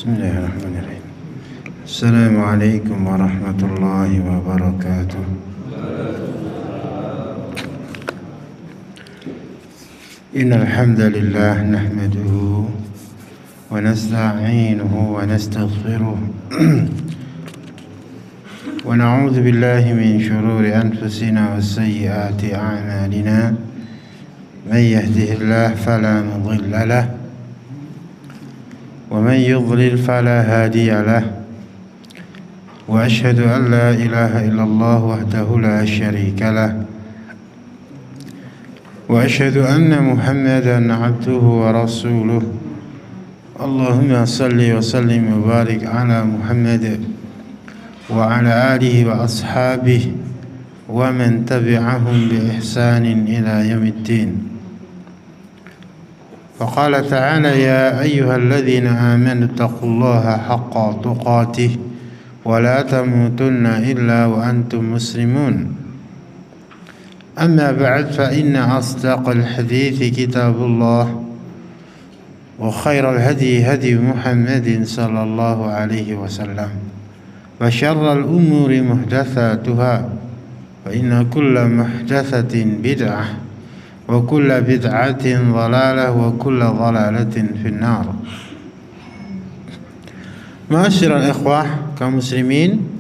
Bismillahirrahmanirrahim. Assalamualaikum warahmatullahi wabarakatuh. Innal hamdalillah nahmaduhu wa nasta'inuhu wa nastaghfiruh wa na'udzu billahi min shururi anfusina wa sayyiati a'malina. Man yahdihillahu fala mudilla lahu ومن يضلل فلا هادي له وأشهد أن لا إله إلا الله وحده لا شريك له وأشهد أن محمدا عبده ورسوله. اللهم صل وسلم وبارك على محمد وعلى آله وأصحابه ومن تبعهم بإحسان إلى يوم الدين. فقال تعالى: يا أيها الذين آمنوا اتقوا الله حق تقاته ولا تموتن إلا وأنتم مسلمون. أما بعد، فإن أصدق الحديث كتاب الله وخير الهدي هدي محمد صلى الله عليه وسلم وشر الأمور محدثاتها فإن كل محدثة بدعة وكل بدعة ضلالة وكل ضلالة في النار. Ma'asyiral ikhwah kaum muslimin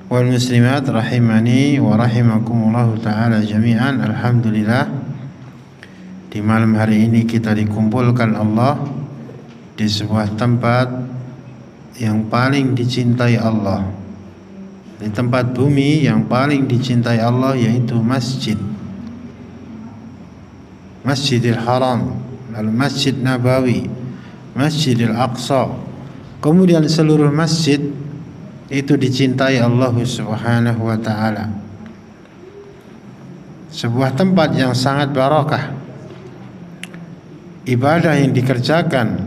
wal muslimat rahimani wa rahimakumullahu ta'ala jami'an. Alhamdulillah, di malam hari ini kita dikumpulkan Allah di sebuah tempat yang paling dicintai Allah, di tempat bumi yang paling dicintai Allah, yaitu masjid, Masjidil Haram, lalu Masjid Nabawi, Masjidil Aqsa. Kemudian seluruh masjid itu dicintai Allah Subhanahu wa ta'ala. Sebuah tempat yang sangat barakah. Ibadah yang dikerjakan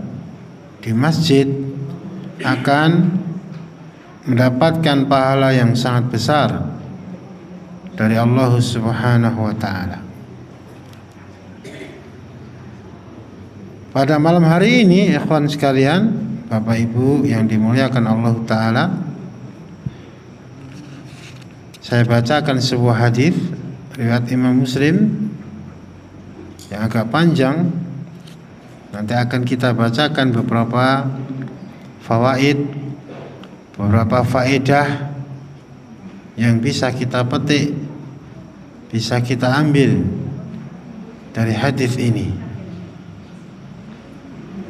di masjid akan mendapatkan pahala yang sangat besar dari Allah Subhanahu wa ta'ala. Pada malam hari ini, ikhwan sekalian, Bapak Ibu yang dimuliakan Allah Ta'ala, saya bacakan sebuah hadis riwayat Imam Muslim yang agak panjang. Nanti akan kita bacakan beberapa fawaid, beberapa faedah yang bisa kita petik, bisa kita ambil dari hadis ini.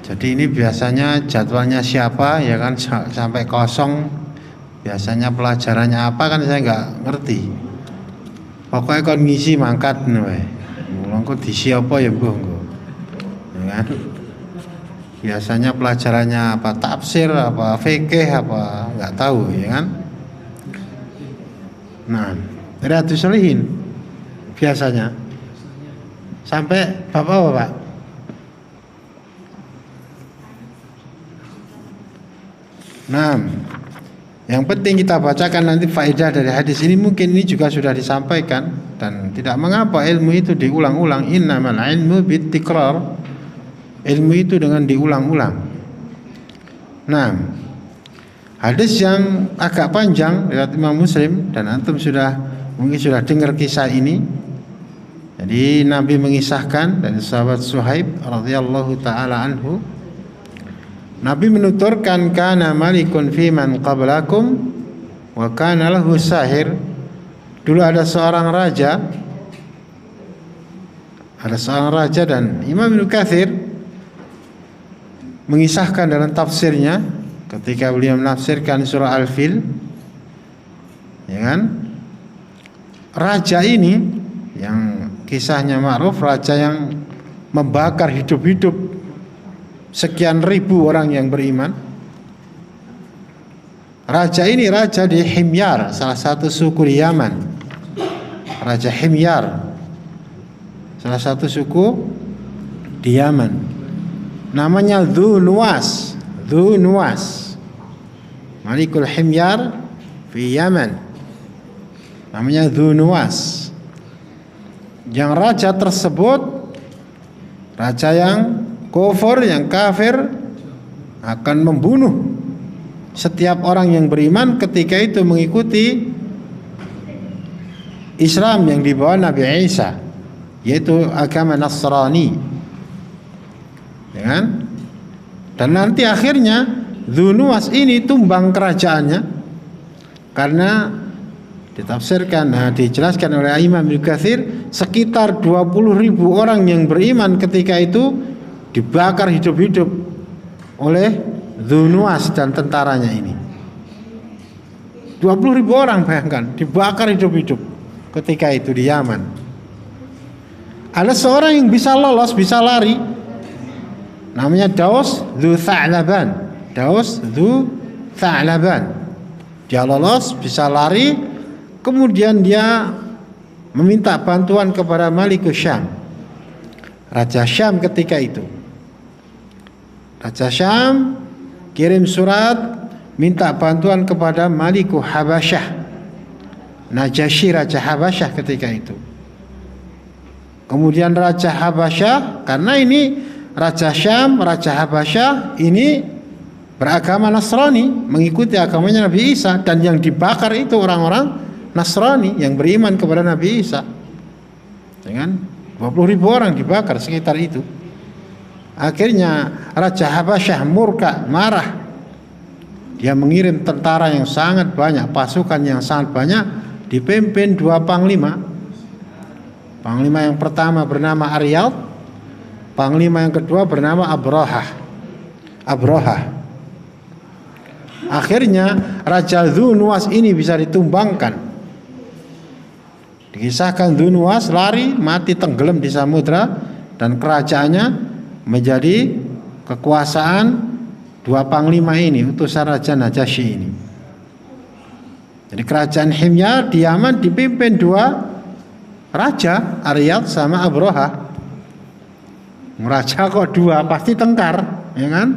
Jadi ini biasanya jadwalnya siapa, ya kan, sampai kosong. Biasanya pelajarannya apa kan saya nggak ngerti. Pokoknya kon ngisi mangkat nih, mulangku diisi apa ya mbuh, ya kan. Biasanya pelajarannya apa, tafsir, apa fikih, apa nggak tahu, ya kan. Nah, Riyadhus Shalihin biasanya sampai bapak. Nah, yang penting kita bacakan nanti faedah dari hadis ini. Mungkin ini juga sudah disampaikan dan tidak mengapa ilmu itu diulang-ulang. Innamal ilmu bittikrar. Ilmu itu dengan diulang-ulang. Nah, hadis yang agak panjang riwayat Imam Muslim, dan antum mungkin sudah dengar kisah ini. Jadi Nabi mengisahkan dari sahabat Suhaib radhiyallahu taala anhu. Nabi menuturkan, kana malikun fi man qablakum wa kana lahu sahir. Dulu ada seorang raja. Dan Imam Ibnu Katsir mengisahkan dalam tafsirnya ketika beliau menafsirkan surah Al-Fil, ya kan? Raja ini yang kisahnya ma'ruf, raja yang membakar hidup-hidup sekian ribu orang yang beriman. Raja ini raja di Himyar, salah satu suku di Yaman. Raja Himyar, salah satu suku di Yaman. Namanya Dzu Nuwas. Malikul Himyar di Yaman. Namanya Dzu Nuwas. Yang raja tersebut raja yang kufur, yang kafir, akan membunuh setiap orang yang beriman ketika itu mengikuti Islam yang dibawa Nabi Isa, yaitu agama Nasrani, ya kan? Dan nanti akhirnya Dzunuwas ini tumbang kerajaannya, karena ditafsirkan, dijelaskan oleh Imam Ibnu Katsir, sekitar 20.000 orang yang beriman ketika itu dibakar hidup-hidup oleh Dzunuwas dan tentaranya ini. 20.000 orang, bayangkan, dibakar hidup-hidup ketika itu di Yaman. Ada seorang yang bisa lolos, bisa lari, namanya Daus Dzu Tha'laban. Daus Dzu Tha'laban. Dia lolos, bisa lari. Kemudian dia meminta bantuan kepada Malik Syam, Raja Syam ketika itu. Raja Syam kirim surat minta bantuan kepada Malik Habasyah, Najasyi Raja Habasyah ketika itu. Kemudian Raja Habasyah, karena ini Raja Syam, Raja Habasyah ini beragama Nasrani, mengikuti agamanya Nabi Isa, dan yang dibakar itu orang-orang Nasrani yang beriman kepada Nabi Isa. Dengan 20.000 orang dibakar sekitar itu. Akhirnya Raja Habasyah murka, marah. Dia mengirim tentara yang sangat banyak, pasukan yang sangat banyak, dipimpin 2 panglima. Panglima yang pertama bernama Aryad, panglima yang kedua bernama Abrahah. Akhirnya Raja Dzunuwas ini bisa ditumbangkan. Dikisahkan Dzunuwas lari, mati tenggelam di samudra, dan kerajaannya menjadi kekuasaan 2 panglima ini, utusan Raja Najasyi ini. Jadi kerajaan Himyar di Yaman dipimpin 2 raja, Aryad sama Abrahah. Raja kok 2, pasti tengkar, ya kan?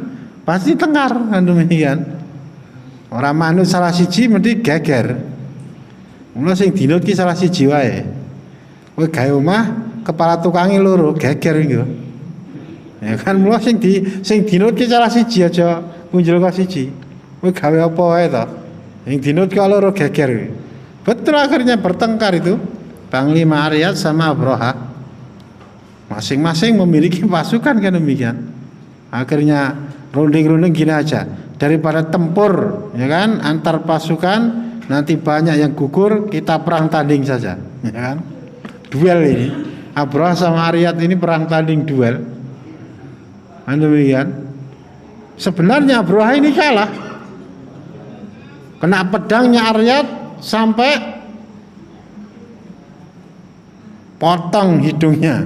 Pasti tengkar, kan demikian. Orang manut salah siji mesti geger. Mula sing dinut ki salah siji wae. Kowe gawe omah kepala tukange loro, geger iki. Ya kan, mula sing dinut ki salah siji, aja punjul ka siji. Kowe gawe apa wae to? Sing dinut ki loro geger. Betul, akhirnya bertengkar itu Panglima Aryad sama Abrahah. Masing-masing memiliki pasukan, kan demikian. Akhirnya runding-runding gini aja, daripada tempur, ya kan, antar pasukan, nanti banyak yang gugur, kita perang tanding saja, ya kan? Duel ini, Abrahah sama Aryad ini perang tanding duel, kan demikian. Sebenarnya Abrahah ini kalah, kena pedangnya Aryad sampai potong hidungnya.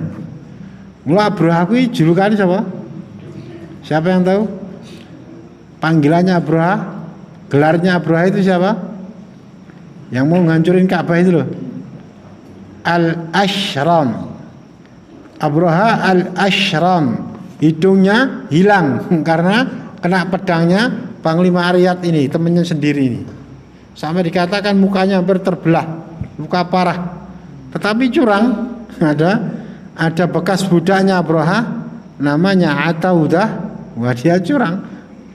Mula Abrahah ini julukannya siapa? Siapa yang tahu? Panggilannya Abrahah, gelarnya Abrahah itu siapa? Yang mau ngancurin Ka'bah itu loh, Al-Ashram. Abrahah Al-Ashram, hidungnya hilang karena kena pedangnya Panglima Aryad ini, temannya sendiri ini. Sampai dikatakan mukanya hampir terbelah, luka parah. Tetapi curang, ada bekas budaknya Abrahah, namanya Ataudah. Wah, dia curang,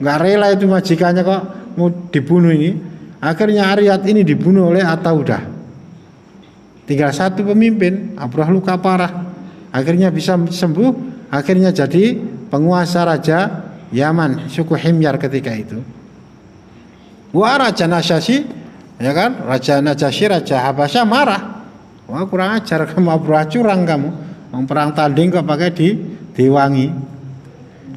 nggak rela itu majikannya kok mau dibunuh ini. Akhirnya Aryad ini dibunuh oleh Ataudah. Tinggal 1 pemimpin, Abrahah luka parah. Akhirnya bisa sembuh, akhirnya jadi penguasa Raja Yaman, suku Himyar ketika itu. Wah, Raja Najasyi, ya kan? Raja Najasyi, Raja Habasyah marah. Wah, kurang ajar kamu, Abrahah, curang kamu. Perang tanding kok pakai diwangi.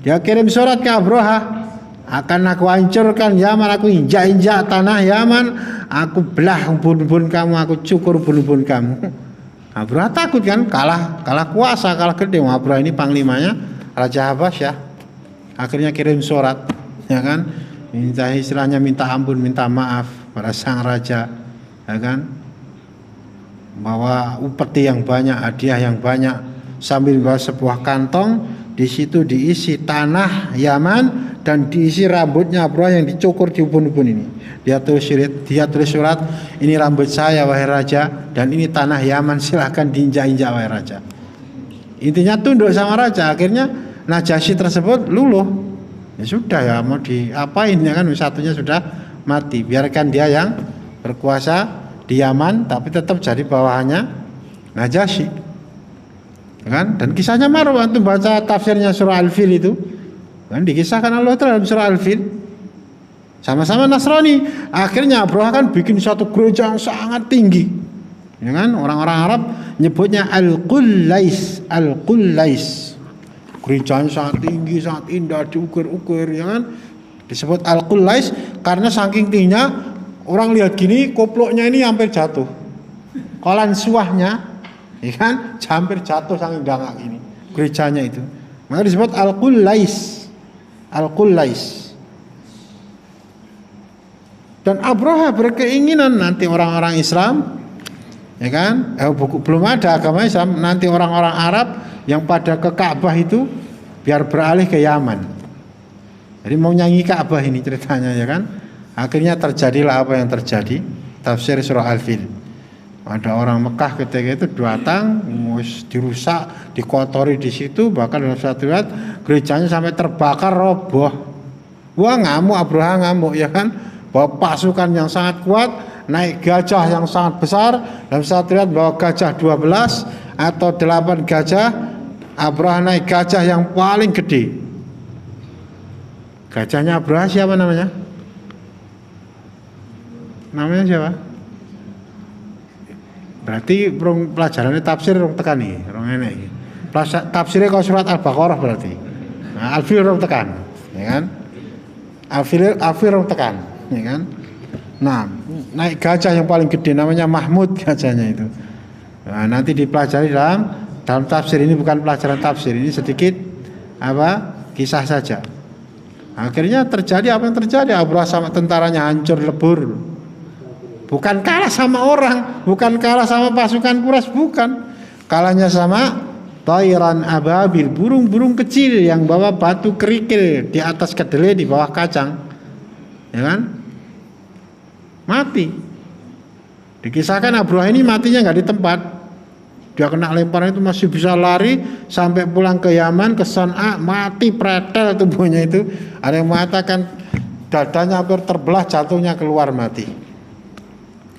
Dia kirim surat ke Abrahah, akan aku hancurkan Yaman, aku injak-injak tanah Yaman, aku belah ubun-ubun kamu, aku cukur ubun-ubun kamu. Abrahah takut kan, kalah kuasa, kalah gede. Abrahah ini panglimanya Raja Habasyah. Akhirnya kirim surat, ya kan, minta ampun, minta maaf pada sang raja, ya kan, bawa upeti yang banyak, hadiah yang banyak, sambil bawa sebuah kantong, di situ diisi tanah Yaman dan diisi rambutnya Abrahah yang dicukur di ubun-ubun ini. Dia tulis surat, ini rambut saya wahai raja, dan ini tanah Yaman, silahkan diinjak-injak wahai raja. Intinya tunduk sama raja. Akhirnya Najasyi tersebut luluh, Ya sudah ya, mau diapain ya kan, satunya sudah mati. Biarkan dia yang berkuasa di Yaman, tapi tetap jadi bawahannya Najasyi. Ya kan? Dan kisahnya maruf, antum baca tafsirnya surah Al-Fil itu. Kan dikisahkan Allah dalam surah Al-Fil. Sama-sama Nasrani. Akhirnya Abraha kan bikin satu gereja yang sangat tinggi. Ya kan? Orang-orang Arab nyebutnya Al-Qullais, Al-Qullais. Gerejanya sangat tinggi, sangat indah, diukir-ukir, ya kan? Disebut Al-Qullais karena saking tingginya orang lihat gini, koploknya ini hampir jatuh. Kolan suahnya, ya kan? Hampir jatuh saking dangak ini. Gerejanya itu. Maka disebut Al-Qullais. Al-Qullais. Dan Abraha berkeinginan nanti orang-orang Islam, ya kan? Belum ada agama Islam, nanti orang-orang Arab yang pada ke Ka'bah itu biar beralih ke Yaman. Jadi mau nyanyi Ka'bah ini ceritanya, ya kan? Akhirnya terjadilah apa yang terjadi. Tafsir surah Al-Fil. Ada orang Mekah ketika itu datang, dirusak, dikotori di situ, bahkan dalam satu riwayat gerejanya sampai terbakar, roboh. Wah, ngamuk, Abraha ngamuk, ya kan? Bawa pasukan yang sangat kuat, naik gajah yang sangat besar. Dalam satu riwayat bawa gajah 12 atau 8 gajah. Abraha naik gajah yang paling gede. Gajahnya Abraha siapa namanya? Namanya siapa? Berarti pelajarannya tafsir rong tekan nih, rong enek iki. Tafsirnya kalau surat Al-Baqarah berarti. Nah, Al-Fil rong tekan, ya kan? Al-Fil rong tekan, ya kan? Nah, naik gajah yang paling gede namanya Mahmud gajahnya itu. Nah, nanti dipelajari dalam tafsir ini, bukan pelajaran tafsir, ini sedikit kisah saja. Akhirnya terjadi apa yang terjadi. Abraha sama tentaranya hancur lebur. Bukan kalah sama orang, bukan kalah sama pasukan Quraisy, bukan. Kalahnya sama tayran ababil, burung-burung kecil yang bawa batu kerikil di atas kedelai, di bawah kacang. Ya kan? Mati. Dikisahkan Abraha ini matinya nggak di tempat. Dia kena lemparan itu masih bisa lari sampai pulang ke Yaman, ke Sana'a, mati pretel tubuhnya itu. Ada yang mengatakan dadanya hampir terbelah, jatuhnya keluar mati.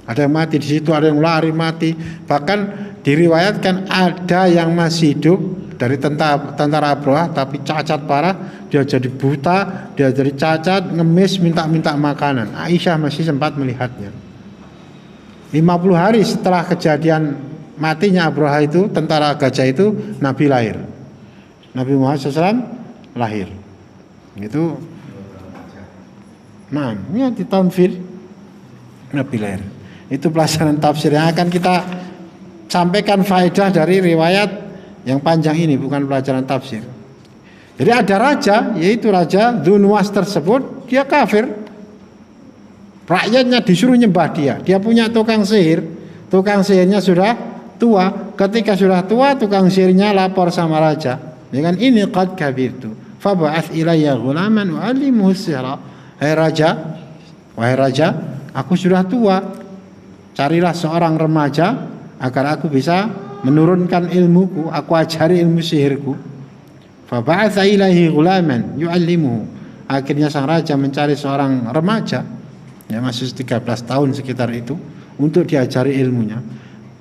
Ada yang mati di situ, ada yang lari mati. Bahkan diriwayatkan ada yang masih hidup dari tentara Abraha tapi cacat parah, dia jadi buta, dia jadi cacat, ngemis, minta makanan. Aisyah masih sempat melihatnya. 50 hari setelah kejadian matinya Abraha itu, tentara gajah itu, Nabi lahir. Nabi Muhammad SAW lahir. Itu. Nah, ini di tahun Fil Nabi lahir. Itu pelajaran tafsir yang akan kita sampaikan faedah dari riwayat yang panjang ini, bukan pelajaran tafsir. Jadi ada raja, yaitu Raja Dzunwas tersebut, dia kafir. Rakyatnya disuruh nyembah dia. Dia punya tukang sihir. Tukang sihirnya sudah tua. Ketika sudah tua, tukang sihirnya lapor sama raja. Ya kan, ini qad kabirtu. Fab'ath ilayya ghulaman u'allimuhu sihra. Wahai raja, aku sudah tua. Carilah seorang remaja agar aku bisa menurunkan ilmuku, aku ajari ilmu sihirku. Fab'atha ilaihi ghulaman yu'allimuhu. Akhirnya sang raja mencari seorang remaja, ya masih 13 tahun sekitar itu, untuk diajari ilmunya.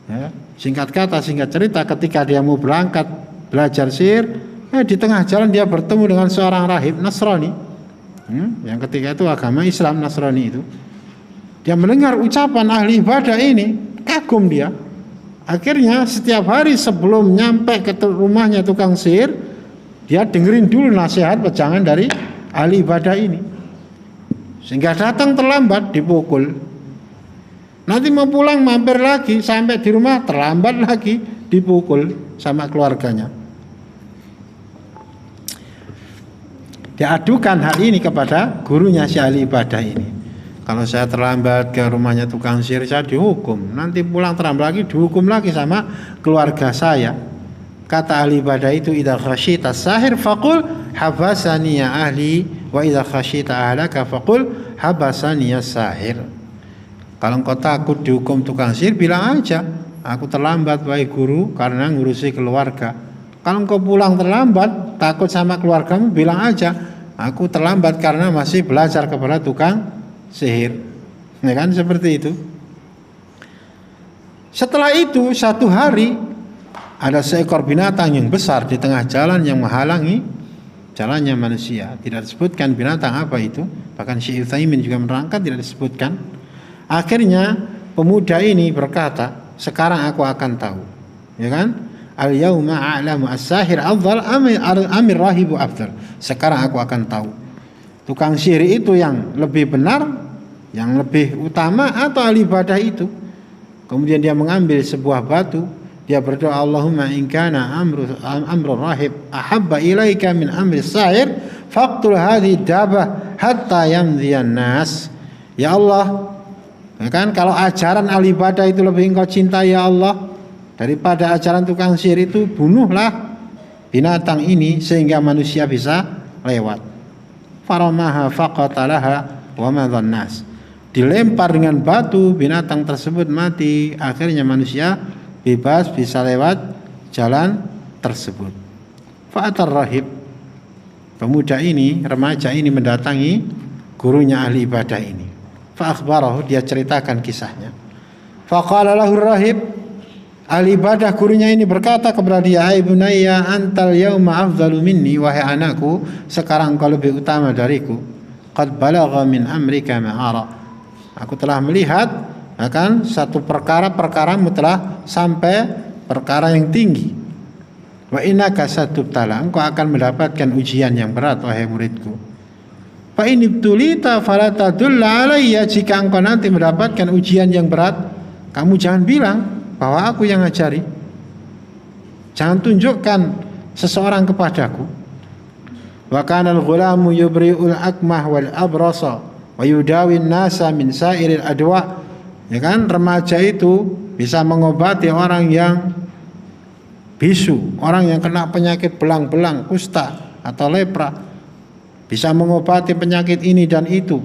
Ya, singkat kata, singkat cerita, ketika dia mau berangkat belajar sihir, di tengah jalan dia bertemu dengan seorang rahib Nasrani, yang ketika itu agama Islam, Nasrani itu. Dia mendengar ucapan ahli ibadah ini, kagum dia. Akhirnya setiap hari sebelum nyampe ke rumahnya tukang sihir, dia dengerin dulu nasihat pejangan dari ahli ibadah ini. Sehingga datang terlambat, dipukul. Nanti mau pulang mampir lagi, sampai di rumah terlambat lagi, dipukul sama keluarganya. Dia adukan hal ini kepada gurunya si ahli ibadah ini. Kalau saya terlambat ke rumahnya tukang sihir, saya dihukum. Nanti pulang terlambat lagi, dihukum lagi sama keluarga saya. Kata ahli ibadah itu, idza khasyita sahir faqul habasani ya ahli, wa idza khasyita ahlaka faqul habasani ya sahir. Kalau engkau takut dihukum tukang sihir, bilang aja, aku terlambat wahai guru karena ngurusi keluarga. Kalau engkau pulang terlambat, takut sama keluargamu, bilang aja, Aku terlambat karena masih belajar kepada tukang sihir. Ya kan, seperti itu. Setelah itu satu hari ada seekor binatang yang besar di tengah jalan yang menghalangi jalannya manusia. Tidak disebutkan binatang apa itu. Bahkan Syekh Utsaimin juga menerangkan tidak disebutkan. Akhirnya pemuda ini berkata, sekarang aku akan tahu. Ya kan? Al-yauma a'lamu as-sahir afdal amir rahibu afdal. Sekarang aku akan tahu. Tukang sihir itu yang lebih benar, yang lebih utama atau ahli ibadah itu. Kemudian dia mengambil sebuah batu, dia berdoa, Allahumma in kana amru rahib ahabba ilaika min amri sahir faqtul hadhihi dabah hatta yamdhiyan nas. Ya Allah, ya kan, kalau ajaran ahli ibadah itu lebih engkau cintai ya Allah daripada ajaran tukang sihir itu, bunuhlah binatang ini sehingga manusia bisa lewat. Faramaha faqatalaha wa madhan nas. Dilempar dengan batu, binatang tersebut mati. Akhirnya manusia bebas bisa lewat jalan tersebut. Fa'atar rahib, pemuda ini, remaja ini mendatangi gurunya ahli ibadah ini. Fa'akhbarahu, dia ceritakan kisahnya. Faqala lahu rahib, ahli ibadah gurunya ini berkata kepada dia, hai bunayya antal yauma afdalu minni, wahai anakku, sekarang kau lebih utama dariku. Qad balagha min amrika ma'ara. Aku telah melihat akan satu perkara-perkaramu telah sampai perkara yang tinggi. Wa innaka satubtala, engkau akan mendapatkan ujian yang berat wahai muridku. Fa in ibtulita fala tadulla alayya, jika engkau nanti mendapatkan ujian yang berat, kamu jangan bilang bahwa aku yang ngajari. Jangan tunjukkan seseorang kepadaku. Wa kana al-ghulamu yubri'ul akmah wal abrasa wa yudawin nasa min sairil adwa. Ya kan, remaja itu bisa mengobati orang yang bisu, orang yang kena penyakit belang-belang, kusta atau lepra. Bisa mengobati penyakit ini dan itu.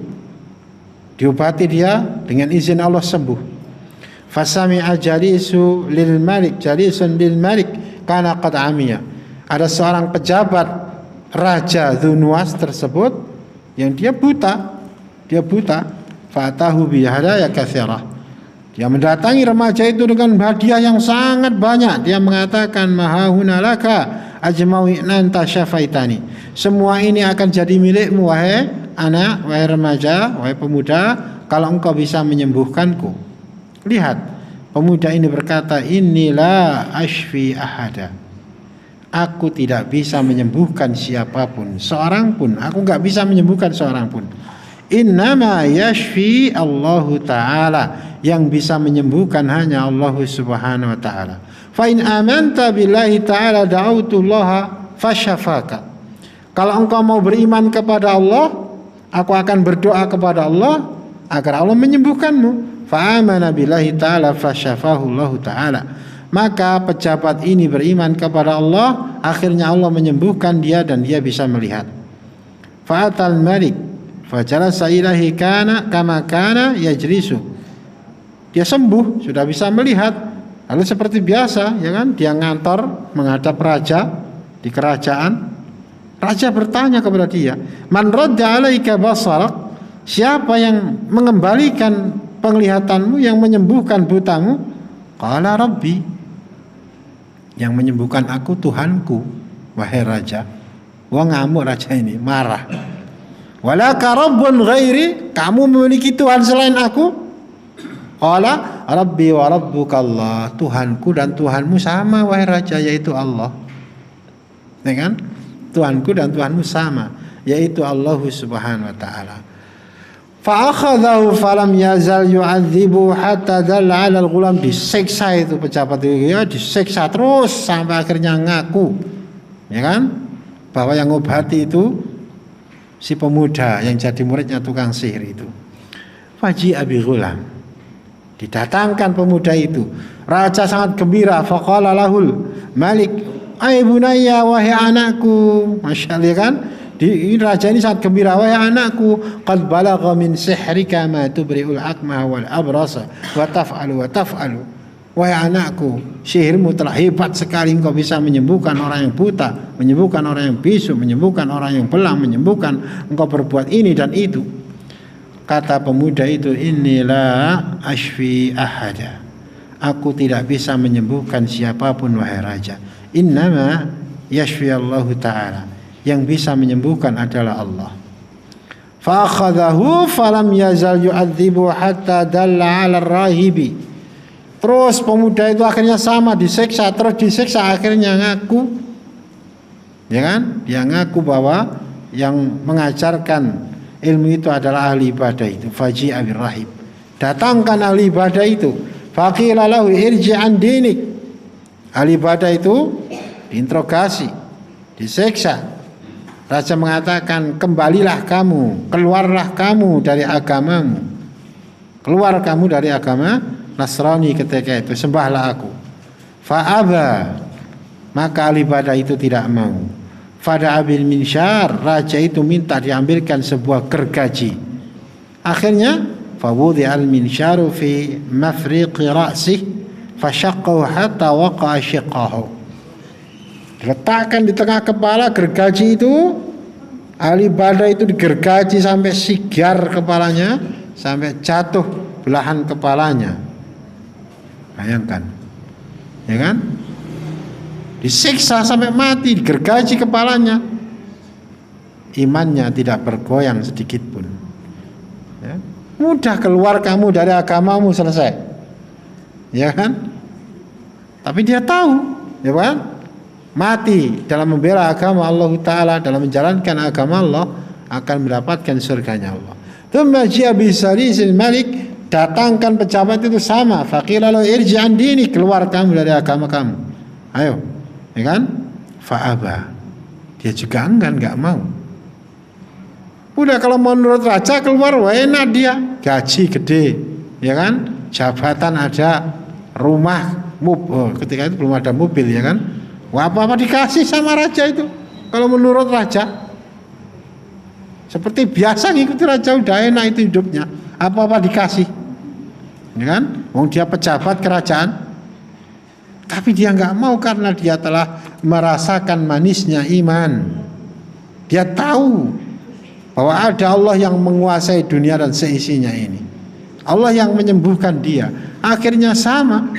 Diobati dia dengan izin Allah sembuh. Fasami'a jalisu lil malik, jalisun lil malik kana qad amiya. Ada seorang pejabat raja Dzunwas tersebut yang dia buta. Fatahu bi hadaya katsirah. Dia mendatangi remaja itu dengan hadiah yang sangat banyak. Dia mengatakan, mahahuna laka ajmawi nanta syafaitani. Semua ini akan jadi milikmu wahai anak, wahai remaja, wahai pemuda, kalau engkau bisa menyembuhkanku. Lihat, pemuda ini berkata, inilah ashfi ahada. Aku tidak bisa menyembuhkan siapapun, seorang pun. Aku enggak bisa menyembuhkan seorang pun. Innama yashfi Allahu ta'ala, yang bisa menyembuhkan hanya Allah subhanahu wa ta'ala. Fa in amanta billahi ta'ala da'autullaha fasyafaka. Kalau engkau mau beriman kepada Allah, aku akan berdoa kepada Allah agar Allah menyembuhkanmu. Fa amana billahi ta'ala fasyafahu Allah ta'ala. Maka pejabat ini beriman kepada Allah, akhirnya Allah menyembuhkan dia dan dia bisa melihat. Fa'atal malik fajalasa ilahi kana kama kana yajlisu. Dia sembuh, sudah bisa melihat. Lalu seperti biasa, ya kan? Dia ngantor menghadap raja di kerajaan. Raja bertanya kepada dia, "Man radda 'alaika basarak?" Siapa yang mengembalikan penglihatanmu, yang menyembuhkan butamu? Qala Rabbi. Yang menyembuhkan aku Tuhanku, wahai raja. Wah, ngamuk raja ini, marah. Walaka rabbun ghairi, kamu memiliki Tuhan selain aku? Qala Rabbi wa rabbuka Allah, Tuhanku dan Tuhanmu sama wahai raja, yaitu Allah. Ya kan? Tuhanku dan Tuhanmu sama, yaitu Allah subhanahu wa ta'ala. Fa akhadhahu falam yazal yu'adzibu hatta dalla 'ala al-ghulam. Disiksa itu pejabat itu, ya, disiksa terus sampai akhirnya ngaku, ya kan, bahwa yang ngobati itu si pemuda yang jadi muridnya tukang sihir itu. Faji abi ghulam, didatangkan pemuda itu. Raja sangat gembira. Faqala lahul malik, ai bunayya, wahai anakku. Masya Allah, kan, raja ini sangat gembira, wahai anakku, qad balagha min sihrika ma tubri'ul akmah wal abrasa wa taf'alu wa taf'alu. wahai anakku, sihirmu telah hebat sekali, engkau bisa menyembuhkan orang yang buta, menyembuhkan orang yang bisu, menyembuhkan orang yang belang, menyembuhkan, engkau berbuat ini dan itu. Kata pemuda itu, inilah ashfi ahada, aku tidak bisa menyembuhkan siapapun wahai raja. Innama yashfi Allah Ta'ala, yang bisa menyembuhkan adalah Allah. Fa akhadahu falam yazal yu'adzibu hatta dalla 'ala rahibi. Terus pemuda itu akhirnya sama, disiksa, terus disiksa, akhirnya ngaku, ya kan? Dia ngaku bahwa yang mengajarkan ilmu itu adalah ahli ibadah itu. Faji'a birrahib, datangkan ahli ibadah itu. Faqila lahu irji' an dinik, ahli ibadah itu diinterogasi, disiksa. Raja mengatakan, kembalilah kamu, keluarlah kamu dari agamamu, keluar kamu dari agama Nasrani ketika itu, sembahlah aku. Fa'aba, maka ahli ibadah itu tidak mau. Fada'a bil minsyar, raja itu minta diambilkan sebuah gergaji. Akhirnya fawudi al minsyaru fi mafriqi ra'sih fashaqqahu hatta waqa'a shiqqahu. Diletakkan di tengah kepala gergaji itu, ahli ibadah itu digergaji sampai sigar kepalanya, sampai jatuh belahan kepalanya. Bayangkan, ya kan? Disiksa sampai mati, digergaji kepalanya, imannya tidak bergoyang sedikit pun. Ya. Mudah keluar kamu dari agamamu, selesai, ya kan? Tapi dia tahu, ya kan? Mati dalam membela agama Allah Ta'ala, dalam menjalankan agama Allah, akan mendapatkan surganya Allah. Tsumma ji'a bisarisil malik, datangkan pejabat itu sama. Faqila lahu irji' an dini, keluar kamu dari agama kamu. Ayo, ya kan? Fa'aba, dia juga enggan, enggak mau. Udah kalau menurut raja keluar, wah enak dia, gaji gede, ya kan? Jabatan ada, rumah, ketika itu belum ada mobil, ya kan? Wah, apa-apa dikasih sama raja itu. Kalau menurut raja, seperti biasa ngikuti raja, udah enak itu hidupnya. Apa-apa dikasih, ya kan? Wong dia pejabat kerajaan. Tapi dia nggak mau karena dia telah merasakan manisnya iman. Dia tahu bahwa ada Allah yang menguasai dunia dan seisinya ini. Allah yang menyembuhkan dia. Akhirnya sama,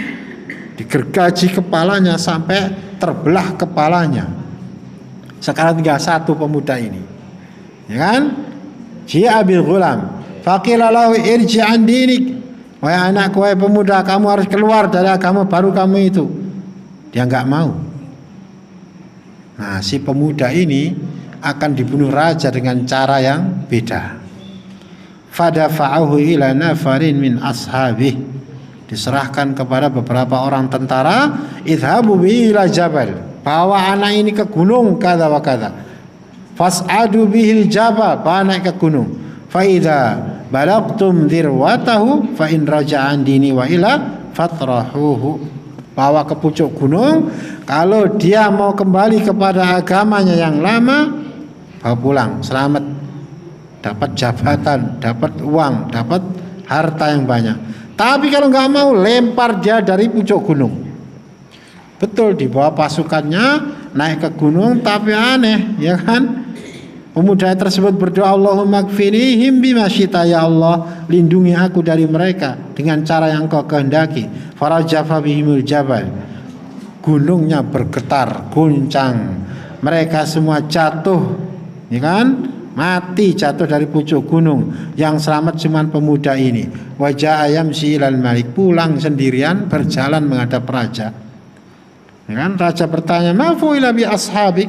digergaji kepalanya sampai terbelah kepalanya. Sekarang tinggal satu pemuda ini, ya kan? Ji'a bil ghulam faqila lahu irji' an dinik, wahai anakku, wahai pemuda, kamu harus keluar dari agama baru kamu itu. Dia nggak mau. Nah, si pemuda ini akan dibunuh raja dengan cara yang beda. Fadafa'ahu ila nafarin min ashabih, diserahkan kepada beberapa orang tentara. Idhabu bihi ila jabal, bawa anak ini ke gunung kada wa kada. Fas'adu bihil jabal, bawa naik ke gunung. Fa idza balagtum dirwatahu fa in raja'an dini wa ila fatrahuhu, bawa ke pucuk gunung. Kalau dia mau kembali kepada agamanya yang lama, bawa pulang, selamat, dapat jabatan, dapat uang, dapat harta yang banyak. Tapi kalau nggak mau, lempar dia dari pucuk gunung. Betul, dibawa pasukannya naik ke gunung, tapi aneh, ya kan? Pemuda tersebut berdoa, Allahumma kfinihim bima syita, ya Allah, lindungi aku dari mereka dengan cara yang kau kehendaki. Farajafa bihimul jabal, gunungnya bergetar, guncang, mereka semua jatuh, ya kan? Mati, jatuh dari pucuk gunung. Yang selamat cuma pemuda ini. Wajah ayam si ilal malik, pulang sendirian, berjalan menghadap raja. Ya kan? Raja bertanya, ma fu'ila bi ashabik,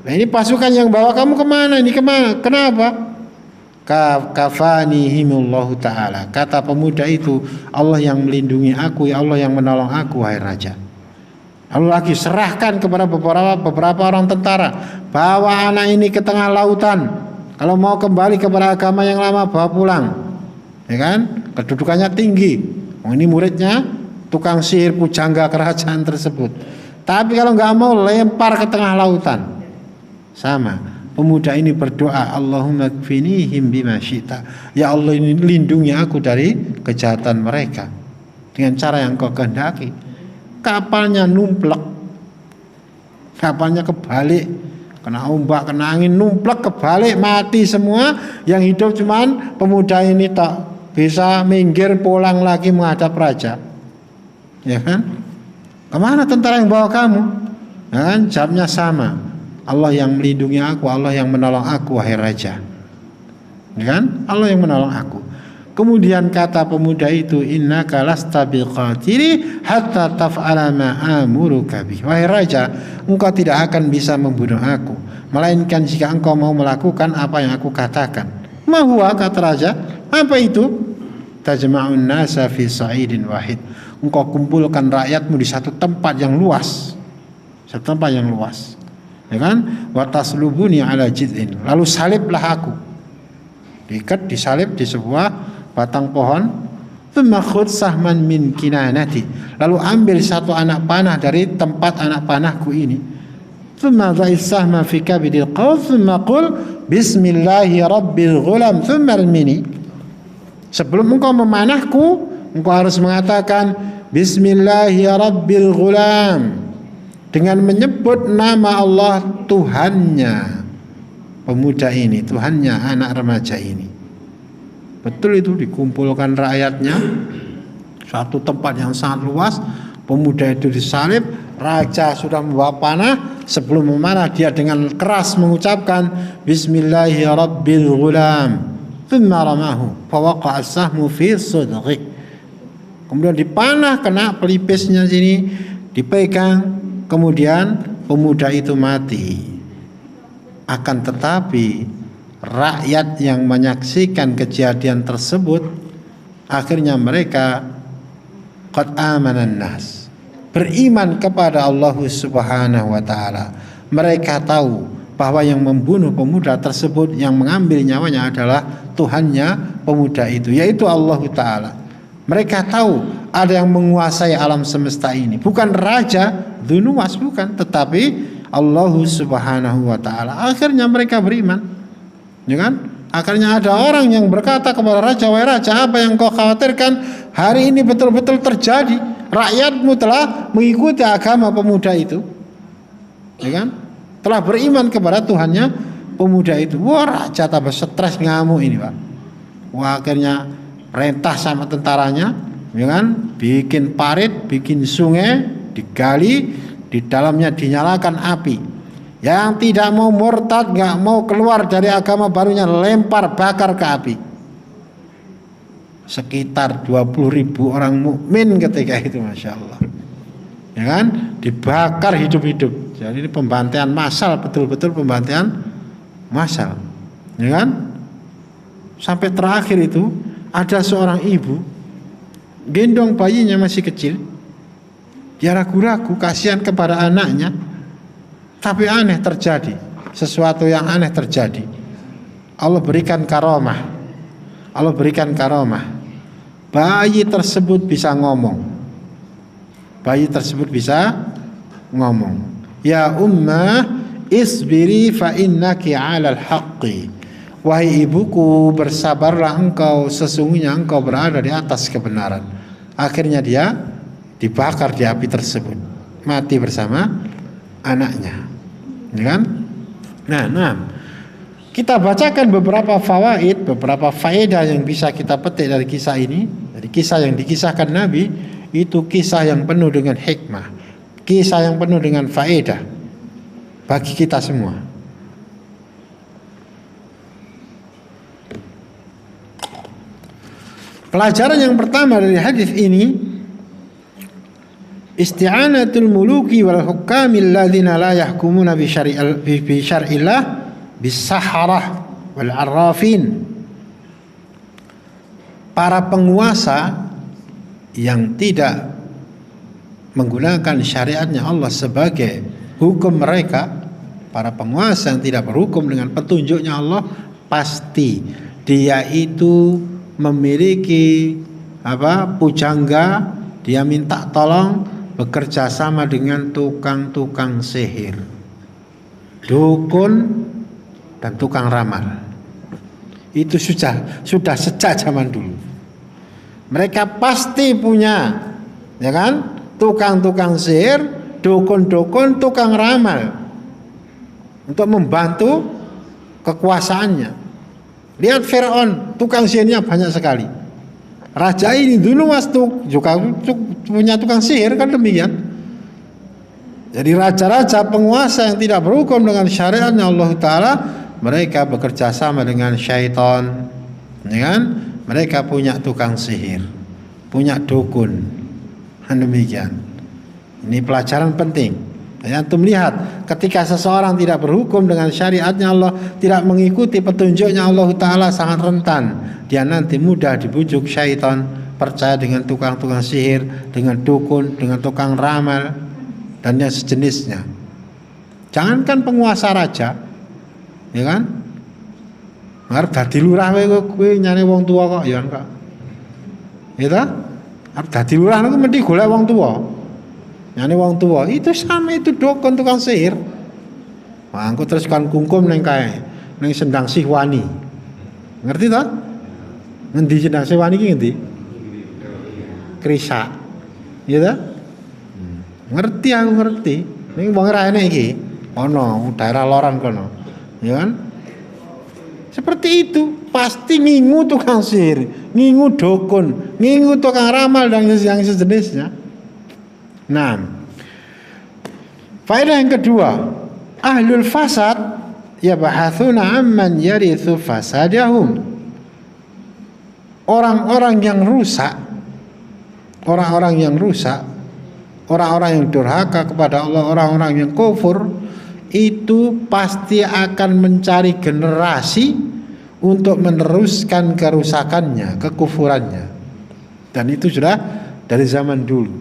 nah ini pasukan yang bawa kamu kemana? Ini kemana? Kenapa? Kafanihimullahu ta'ala, kata pemuda itu, Allah yang melindungi aku, ya Allah yang menolong aku, wahai raja. Lalu lagi serahkan kepada beberapa orang tentara, bawa anak ini ke tengah lautan. Kalau mau kembali kepada agama yang lama, bawa pulang, ya kan? Kedudukannya tinggi. Oh, ini muridnya tukang sihir pujangga kerajaan tersebut. Tapi kalau nggak mau, lempar ke tengah lautan. Sama, pemuda ini berdoa, Allahumma kfinihim bima syi'ta, ya Allah ini lindungi aku dari kejahatan mereka. dengan cara yang kau kehendaki. Kapalnya numplek, kapalnya kebalik, kena ombak, kena angin, numplek kebalik, mati semua. Yang hidup cuman pemuda ini tak bisa minggir pulang lagi menghadap raja. Ya kan? Kemana tentara yang bawa kamu? Ya kan? Jawabnya sama. Allah yang melindungi aku, Allah yang menolong aku, wahai raja. Ya kan? Allah yang menolong aku. Kemudian kata pemuda itu, innaka lasta biqatili hatta taf'ala ma amuruka bih. Wahai raja, engkau tidak akan bisa membunuh aku, melainkan jika engkau mau melakukan apa yang aku katakan. Ma huwa, kata raja, apa itu? Tajma'un nasa fi sa'idin wahid. Engkau kumpulkan rakyatmu di satu tempat yang luas. Satu tempat yang luas. Ya kan? Wa taslubuni ala jid'in. Lalu saliblah aku. Diikat, disalib di sebuah batang pohon. Tsumma khudh sahman min kinanati. Lalu ambil satu anak panah dari tempat anak panahku ini. Tsumma dha'i sahma fi kabidil qaws. Tsumma qul bismillahi rabbil ghulam. Tsumma armini. Sebelum engkau memanahku, engkau harus mengatakan bismillahi rabbil ghulam, dengan menyebut nama Allah Tuhannya pemuda ini, Tuhannya anak remaja ini. Betul itu, dikumpulkan rakyatnya, suatu tempat yang sangat luas. Pemuda itu disalib, raja sudah membawa panah. Sebelum memanah dia dengan keras mengucapkan bismillahi rabbil ghulam. Thumma ramahu fawaqa'a as-sahmu fi sudghi. Kemudian dipanah, kena pelipisnya sini, dipegang, kemudian pemuda itu mati. Akan tetapi rakyat yang menyaksikan kejadian tersebut, akhirnya mereka qad amanan nas, beriman kepada Allah Subhanahu wa taala. Mereka tahu bahwa yang membunuh pemuda tersebut, yang mengambil nyawanya adalah Tuhannya pemuda itu, yaitu Allah taala. Mereka tahu ada yang menguasai alam semesta ini, bukan raja Dzunuwas, bukan, tetapi Allah Subhanahu wa taala. Akhirnya mereka beriman. Ya kan? Akhirnya ada orang yang berkata kepada raja, wahai raja, apa yang kau khawatirkan hari ini betul-betul terjadi. Rakyatmu telah mengikuti agama pemuda itu. Ya kan? Telah beriman kepada Tuhannya pemuda itu. Wah, raja tambah stres, ngamuk ini, Pak. Wah, akhirnya perintah sama tentaranya, ya kan? Bikin parit, bikin sungai, digali, di dalamnya dinyalakan api. Yang tidak mau murtad, nggak mau keluar dari agama barunya, lempar, bakar ke api. Sekitar 20.000 orang mukmin ketika itu, masya Allah. Ya kan? Dibakar hidup-hidup. Jadi ini pembantaian massal, betul-betul pembantaian massal. Ya kan? Sampai terakhir itu ada seorang ibu gendong bayinya masih kecil. Dia ragu-ragu, kasihan kepada anaknya. Tapi aneh terjadi, sesuatu yang aneh terjadi. Allah berikan karamah. Allah berikan karamah. Bayi tersebut bisa ngomong. Bayi tersebut bisa ngomong. Ya ummah isbiri fa innaki 'alal haqqi. Wahai ibuku, bersabarlah engkau, sesungguhnya engkau berada di atas kebenaran. Akhirnya dia dibakar di api tersebut, mati bersama anaknya. Ya kan? Nah, kita bacakan beberapa fawaid, beberapa faedah yang bisa kita petik dari kisah ini. Dari kisah yang dikisahkan Nabi, itu kisah yang penuh dengan hikmah, kisah yang penuh dengan faedah bagi kita semua. Pelajaran yang pertama dari hadis ini, isti'anatul muluki wal hukamil ladzina la yahkumuna bi syar'illah bis-saharah wal arrafin. Para penguasa yang tidak menggunakan syariatnya Allah sebagai hukum mereka, para penguasa yang tidak berhukum dengan petunjuknya Allah, pasti dia itu memiliki pujangga, dia minta tolong, bekerja sama dengan tukang-tukang sihir, dukun, dan tukang ramal. Itu sudah sejak zaman dulu. Mereka pasti punya, ya kan? Tukang-tukang sihir, dukun-dukun, tukang ramal untuk membantu kekuasaannya. Lihat Firaun, tukang sihirnya banyak sekali. Raja ini dulu juga punya tukang sihir, kan demikian. Jadi raja-raja penguasa yang tidak berhukum dengan syariatnya Allah Ta'ala, mereka bekerja sama dengan syaitan, ya kan? Mereka punya tukang sihir, punya dukun, dan demikian. Ini pelajaran penting. Antum lihat, ketika seseorang tidak berhukum dengan syariatnya Allah, tidak mengikuti petunjuknya Allah Ta'ala, sangat rentan. Dia nanti mudah dibujuk syaitan, percaya dengan tukang-tukang sihir, dengan dukun, dengan tukang ramal, dan yang sejenisnya. Jangankan penguasa raja, ya kan? Arep dadi lurah kowe nyane wong tua kok, ya kan? Ya ta? Arep dadi lurah niku mesti golek wong tua. Nyane wong tua itu sama, itu dukun tukang sihir. Wah, engko terus kan kungkum ning kae, ning Sendang Sihwani. Ngerti ta? Ngendi Sendang Sihwani iki ngendi? Krisa. Ya ta? Ngerti, aku ngerti. Ning wong ra enek iki. Ono daerah Loran kono. Ya kan? Seperti itu, pasti ngingu tukang sihir, ngingu dukun, ngingu tukang ramal dan yang sejenisnya. Nah, faedah yang kedua, ahlul fasad yabahatsuna amman yarithu fasadahum. Orang-orang yang rusak, orang-orang yang durhaka kepada Allah, orang-orang yang kufur, itu pasti akan mencari generasi untuk meneruskan kerusakannya, kekufurannya. Dan itu sudah dari zaman dulu,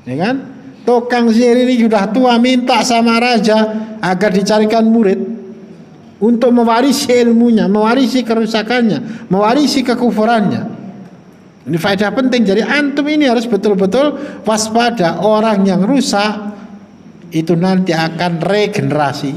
ya kan? Tukang sihir ini sudah tua, minta sama raja agar dicarikan murid untuk mewarisi ilmunya, mewarisi kerusakannya, mewarisi kekufurannya. Ini faedah penting. Jadi antum ini harus betul-betul waspada. Orang yang rusak itu nanti akan regenerasi,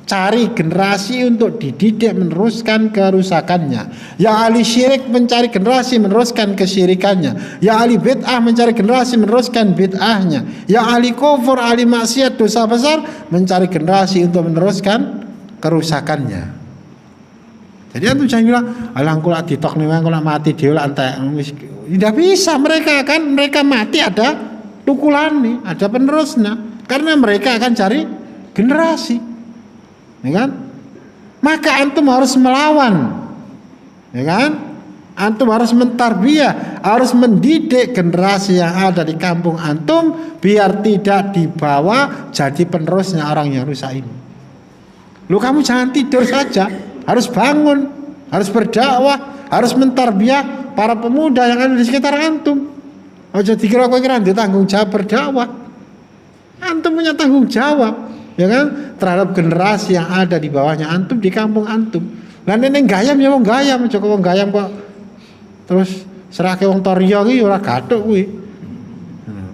cari generasi untuk dididik meneruskan kerusakannya. Yang ahli syirik mencari generasi meneruskan kesyirikannya. Yang ahli bid'ah mencari generasi meneruskan bid'ahnya. Yang ahli kufur, ahli maksiat, dosa besar mencari generasi untuk meneruskan kerusakannya. Jadi antum jangan bilang, alah engko lak ditok ning engko lak mati dhewe lak entek. Tidak bisa, mereka mati ada tukulane, ada penerusnya. Karena mereka akan cari generasi, ya kan? Maka antum harus melawan, ya kan? Antum harus mentarbiyah, harus mendidik generasi yang ada di kampung antum biar tidak dibawa jadi penerusnya orang yang rusak ini. Lu kamu jangan tidur saja, harus bangun, harus berdakwah, harus mentarbiyah para pemuda yang ada di sekitar antum. Aja dikira kowe kira tanggung jawab berdakwah. Antum punya tanggung jawab, ya kan, terhadap generasi yang ada di bawahnya antum, di kampung antum. Lah nek gayam ya wong gayam, aja wong gayam kok terus serahke wong Toryo ki ora gathuk kuwi.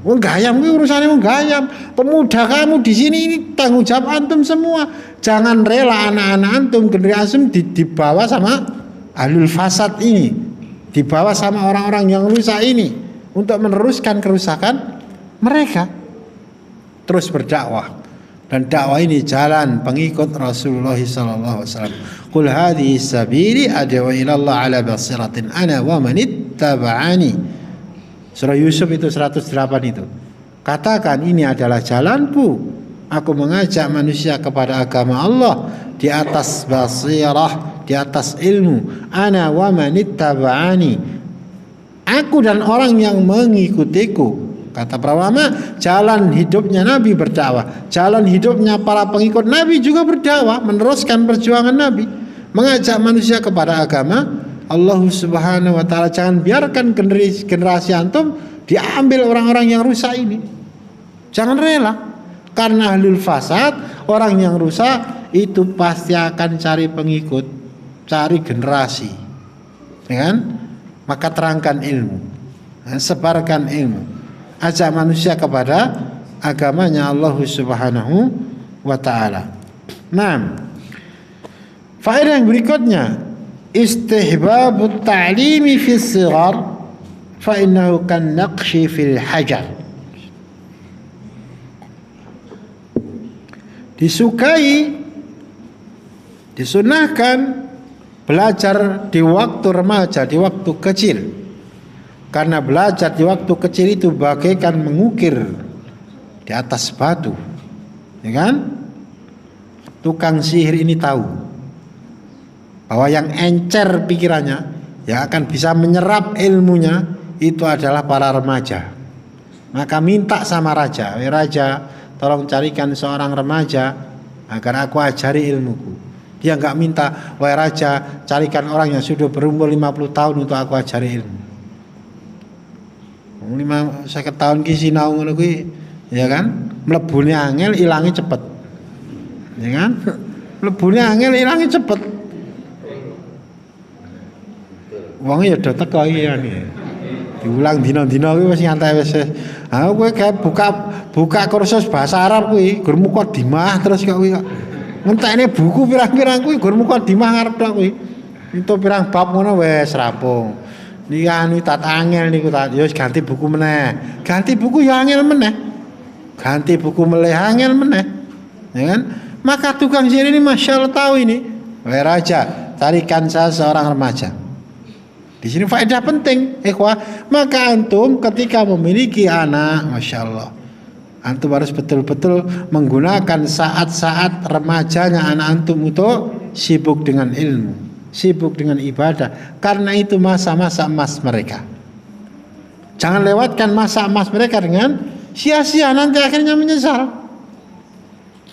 Wong gayam kuwi urusane wong gayam. Pemuda kamu di sini ini tanggung jawab antum semua. Jangan rela anak-anak antum, generasi dibawa sama ahlul fasad ini, dibawa sama orang-orang yang rusak ini untuk meneruskan kerusakan mereka. Terus berdakwah, dan dakwah ini jalan pengikut Rasulullah sallallahu alaihi wasallam. Qul hadhihi sabili ad'u ila Allah ala basiratin ana wa man ittaba'ani. Surah Yusuf itu 108 itu. Katakan ini adalah jalanku. Aku mengajak manusia kepada agama Allah di atas basirah, di atas ilmu. Ana wa man ittaba'ani. Aku dan orang yang mengikutiku. Kata para ulama, jalan hidupnya Nabi berdakwah, jalan hidupnya para pengikut Nabi juga berdakwah, meneruskan perjuangan Nabi, mengajak manusia kepada agama Allah Subhanahu wa taala. Jangan biarkan generasi antum diambil orang-orang yang rusak ini. Jangan rela, karena ahlul fasad, orang yang rusak itu pasti akan cari pengikut, cari generasi, ya kan? Maka terangkan ilmu, sebarkan ilmu, ajak manusia kepada agamanya Allah Subhanahu wa taala. Nah, faedah yang berikutnya, istihbabut ta'limi fi shighar fa innahu kan naqshi fil hajar. Disukai, disunahkan belajar di waktu remaja, di waktu kecil. Karena belajar di waktu kecil itu bagaikan mengukir di atas batu. Ya kan? Tukang sihir ini tahu bahwa yang encer pikirannya, yang akan bisa menyerap ilmunya itu adalah para remaja. Maka minta sama raja, raja, tolong carikan seorang remaja agar aku ajari ilmuku. Dia enggak minta, wahai raja, carikan orang yang sudah berumur 50 tahun untuk aku ajari ilmu. 50 tahun ki sinau ngono kuwi, ya kan? Mlebune angel, ilange cepet. Ya kan? Mlebune angel, ilange cepet. Wong ya do teko iki kan. Diulang dina-dina kuwi wis nyantai wis. Ha kowe kayak buka kursus bahasa Arab kuwi, gur mukadimah terus kok kuwi kok. Ngentekne buku pirang-pirang kuwi gur mukadimah ngarep tok kuwi. Itu pirang bab ngono wis rampung. Niki anu tat angel niku tat ya ganti buku meneh. Ganti buku ya angel meneh. Ganti buku meleh angel meneh. Ya kan? Maka tukang sihir ini masyaallah tahu ini. Wahai raja, carikan saya seorang remaja. Di sini faedah penting, ikhwah. Maka antum ketika memiliki anak, masya Allah, antum harus betul-betul menggunakan saat-saat remajanya anak antum untuk sibuk dengan ilmu, sibuk dengan ibadah. Karena itu masa-masa emas mereka. Jangan lewatkan masa emas mereka dengan sia-sia, nanti akhirnya menyesal.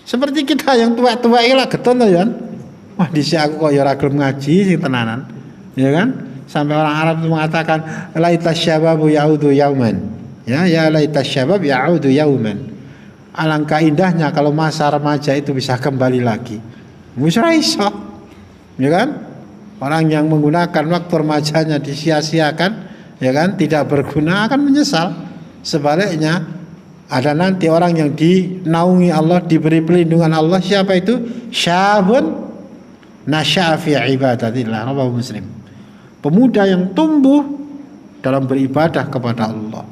Seperti kita yang tua-tua ilah getun ya kan. Wah, disi aku kok ya ora gelem ngaji sing tenanan. Ya kan? Sampai orang Arab itu mengatakan laita syababu yaudu yauman. Ya laita syabab yaudu yauman. Alangkah indahnya kalau masa remaja itu bisa kembali lagi. Wis ora iso. Ya kan? Orang yang menggunakan waktu remajanya disia-siakan, ya kan, tidak berguna akan menyesal. Sebaliknya ada nanti orang yang dinaungi Allah, diberi perlindungan Allah. Siapa itu? Syabun nasya'a fi ibadatillah. Rawahu Muslim. Pemuda yang tumbuh dalam beribadah kepada Allah.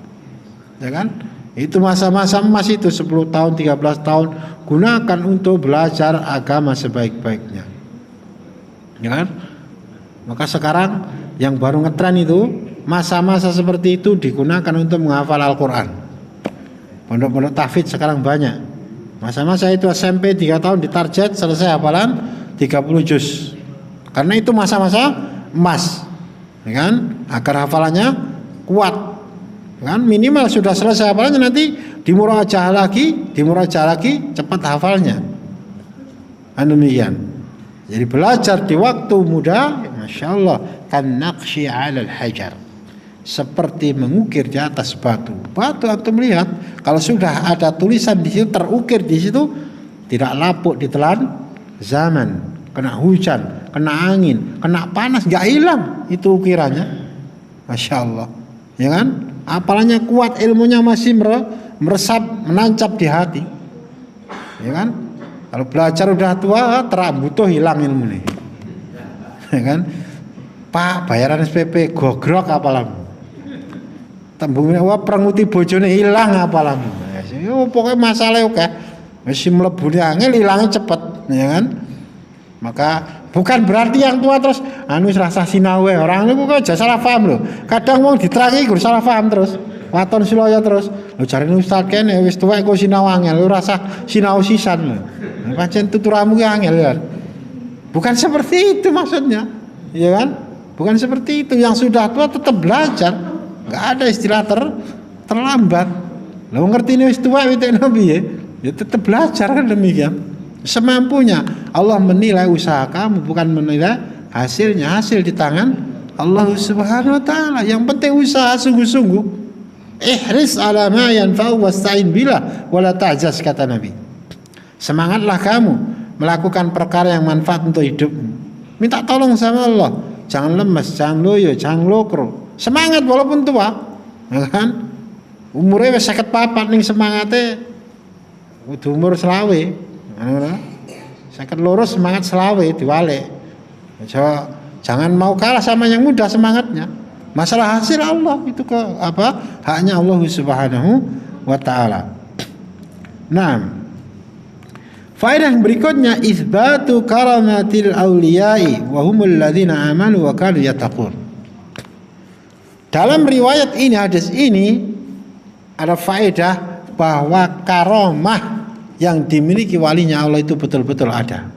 Ya kan? Itu masa-masa emas itu 10 tahun, 13 tahun gunakan untuk belajar agama sebaik-baiknya. Ya kan? Maka sekarang yang baru ngetren itu masa-masa seperti itu digunakan untuk menghafal Al-Qur'an. Pondok-pondok tahfidz sekarang banyak. Masa-masa itu SMP 3 tahun ditarget selesai hafalan 30 juz. Karena itu masa-masa emas. Ya kan? Agar hafalannya kuat. Ya kan? Minimal sudah selesai hafalannya nanti dimurajaah lagi, cepat hafalnya. Demikian. Jadi belajar di waktu muda, masya Allah, kan naqshi 'alal hajar. Seperti mengukir di atas batu. Batu antum melihat, kalau sudah ada tulisan di situ, terukir di situ, tidak lapuk ditelan zaman, kena hujan, kena angin, kena panas, nggak hilang itu ukirannya. Masya Allah, ya kan? Apalanya kuat, ilmunya masih meresap, menancap di hati, ya kan? Kalau belajar udah tua, butuh hilang ilmu nih, ya kan? Pak, bayaran SPP gogrok apalamu. Tembungnya wah pranguti bojone hilang apalamu. Ya pokoknya masalah oke. Masih mlebune angel hilangnya cepet, ya kan? Maka bukan berarti yang tua terus anu rasa sinau orang niku kok aja salah paham lho. Kadang wong diterangi gur salah paham terus. Waton siloyo terus. Lho jarene ustaz kene wis tuwek kok sinau angel, lu rasa sinau sisan lho. Pancen tuturamu ki angel ya. Bukan seperti itu maksudnya. Ya kan? Bukan seperti itu. Yang sudah tua tetap belajar. Enggak ada istilah terlambat. Lah ngerti ini wis tua witek Nabi ya. Ya tetap belajar kan demikian. Semampunya. Allah menilai usaha kamu, bukan menilai hasilnya. Hasil di tangan Allah Subhanahu wa taala. Yang penting usaha sungguh-sungguh. Ihris ala ma yanfa'u wasta'in billah wala ta'jaz, kata Nabi. Semangatlah kamu melakukan perkara yang manfaat untuk hidupmu. Minta tolong sama Allah. Jangan lemes, jangan loyo, jangan lokro. Semangat walaupun tua. Ya kan? Umurnya wis 54 ning semangate kudu umur selawe. Sakit lurus semangat selawe diwale. Jangan mau kalah sama yang muda semangatnya. Masalah hasil Allah itu ke apa? Haknya Allah Subhanahu wa taala. Nah, faedah berikutnya itsbatu karamatil auliya'i wa humul ladzina amanu wa kanu yattaqun. Dalam riwayat ini, hadis ini ada faedah bahwa karamah yang dimiliki walinya Allah itu betul-betul ada.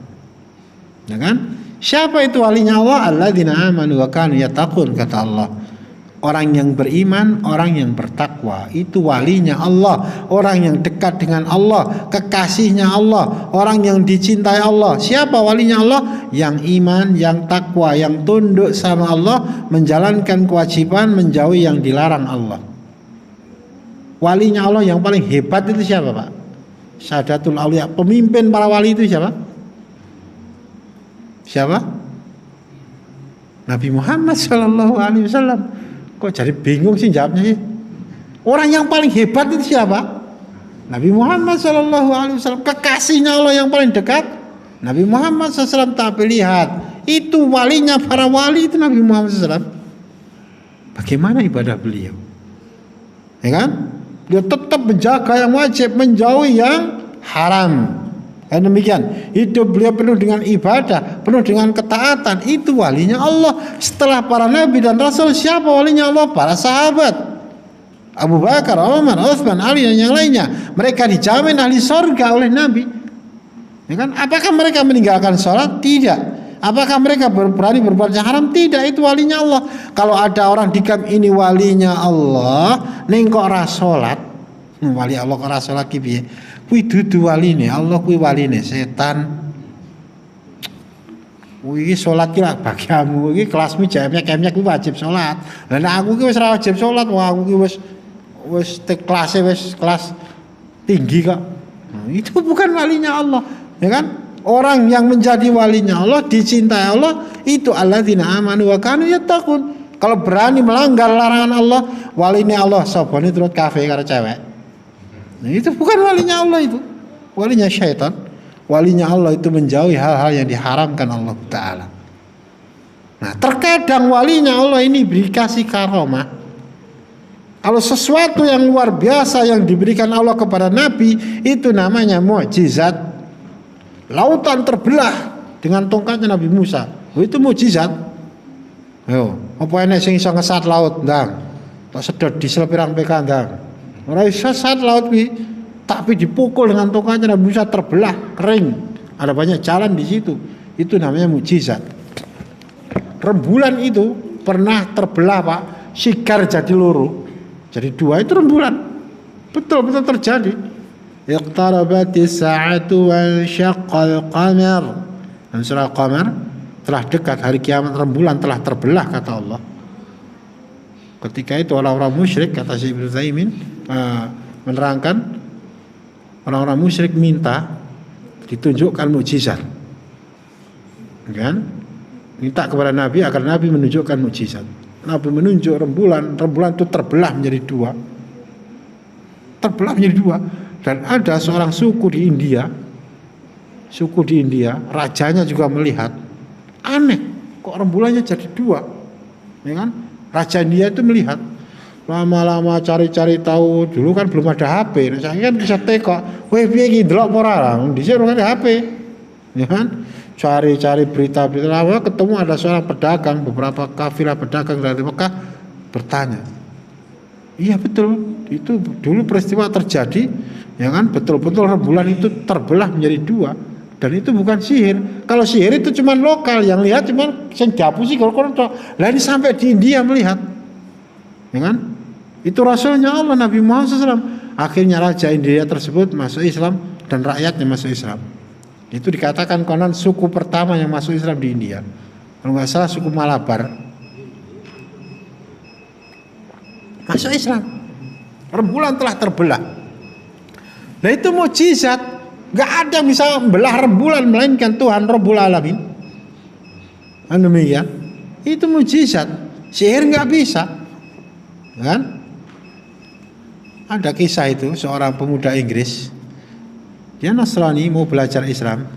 Ya kan? Siapa itu walinya Allah? Alladzina amanu wa kanu yattaqun, kata Allah. Orang yang beriman, orang yang bertakwa, itu walinya Allah, orang yang dekat dengan Allah, kekasihnya Allah, orang yang dicintai Allah. Siapa walinya Allah? Yang iman, yang takwa, yang tunduk sama Allah, menjalankan kewajiban, menjauhi yang dilarang Allah. Walinya Allah yang paling hebat itu siapa, Pak? Sadatul Auliya, pemimpin para wali itu siapa? Siapa? Nabi Muhammad sallallahu alaihi wasallam. Kok jadi bingung sih jawabnya sih? Orang yang paling hebat itu siapa? Nabi Muhammad sallallahu alaihi wasallam, kekasihnya Allah yang paling dekat. Nabi Muhammad SAW. Tapi lihat, itu walinya para wali itu Nabi Muhammad SAW. Bagaimana ibadah beliau? Ya kan? Dia tetap menjaga yang wajib, menjauhi yang haram. Dan demikian, hidup beliau penuh dengan ibadah, penuh dengan ketaatan. Itu walinya Allah. Setelah para nabi dan rasul, siapa walinya Allah? Para sahabat, Abu Bakar, Umar, Utsman, Ali dan yang lainnya. Mereka dijamin ahli surga oleh Nabi. Ya kan? Apakah mereka meninggalkan sholat? Tidak. Apakah mereka berani berbuat yang haram? Tidak. Itu walinya Allah. Kalau ada orang dikam ini walinya Allah, neng kok ora sholat, wali Allah kok ora sholat ki piye? Kuwi dudu waline Allah, kuwi waline setan. Kuwi salat ki lak bagianmu, iki kelasmu jemnya-jemnya kuwi wajib salat. Lah nek aku ki wis ora wajib salat, wah aku ki wis kelasé wis kelas tinggi kok. Nah, itu bukan walinya Allah, ya kan? Orang yang menjadi walinya Allah, dicintai Allah, itu alladzina amanu wa kanu yattaqun. Kalau berani melanggar larangan Allah, walinya Allah sobone turut kafe karo cewek. Nah, itu bukan walinya Allah, itu walinya syaitan. Walinya Allah itu menjauhi hal-hal yang diharamkan Allah Ta'ala. Nah, terkadang walinya Allah ini dikasih karomah. Kalau sesuatu yang luar biasa yang diberikan Allah kepada Nabi, itu namanya mukjizat. Lautan terbelah dengan tongkatnya Nabi Musa, itu mukjizat. Yo, apa enek sing iso ngesat laut ndang? Tak sedot diselepirang PK ndang. Ora iso sat laut kuwi, tapi dipukul dengan tongkatnya Nabi Musa terbelah, kering. Ada banyak jalan di situ. Itu namanya mukjizat. Rembulan itu pernah terbelah, Pak. Sigar jadi loro. Jadi dua, itu rembulan. Betul-betul terjadi. Iqtarabatis sa'atu wa syaqqal qamar. Dan surah Qamar, telah dekat hari kiamat, rembulan telah terbelah, kata Allah. Ketika itu orang-orang musyrik, kata Syekh Ibnu Utsaimin menerangkan, orang-orang musyrik minta ditunjukkan mukjizat, kan? Minta kepada Nabi agar Nabi menunjukkan mukjizat. Nabi menunjuk rembulan, rembulan itu terbelah menjadi dua, terbelah menjadi dua. Dan ada seorang suku di India, rajanya juga melihat, aneh, kok rembulannya jadi dua, ya kan? Raja India itu melihat, lama-lama cari-cari tahu, dulu kan belum ada HP, saya kan bisa teko, weh piye iki ndelok ora lang, dhisik ora ada HP, ya kan? Cari-cari berita-berita, lama ketemu ada seorang pedagang, beberapa kafilah pedagang dari Mekah bertanya, iya betul, itu dulu peristiwa terjadi, ya kan? Betul-betul rembulan itu terbelah menjadi dua. Dan itu bukan sihir. Kalau sihir itu cuma lokal, yang lihat cuma sing dihapusi kalau lah ini sampai di India melihat, ya kan? Itu rasulnya Allah Nabi Muhammad SAW. Akhirnya raja India tersebut masuk Islam dan rakyatnya masuk Islam. Itu dikatakan konon suku pertama yang masuk Islam di India. Kalau nggak salah suku Malabar masuk Islam. Rembulan telah terbelah. Nah itu mukjizat. Gak ada yang bisa membelah rembulan melainkan Tuhan Rabbul Alamin. Demikian. Itu mukjizat. Sihir gak bisa, kan? Ada kisah itu, seorang pemuda Inggris, dia Nasrani, mau belajar Islam.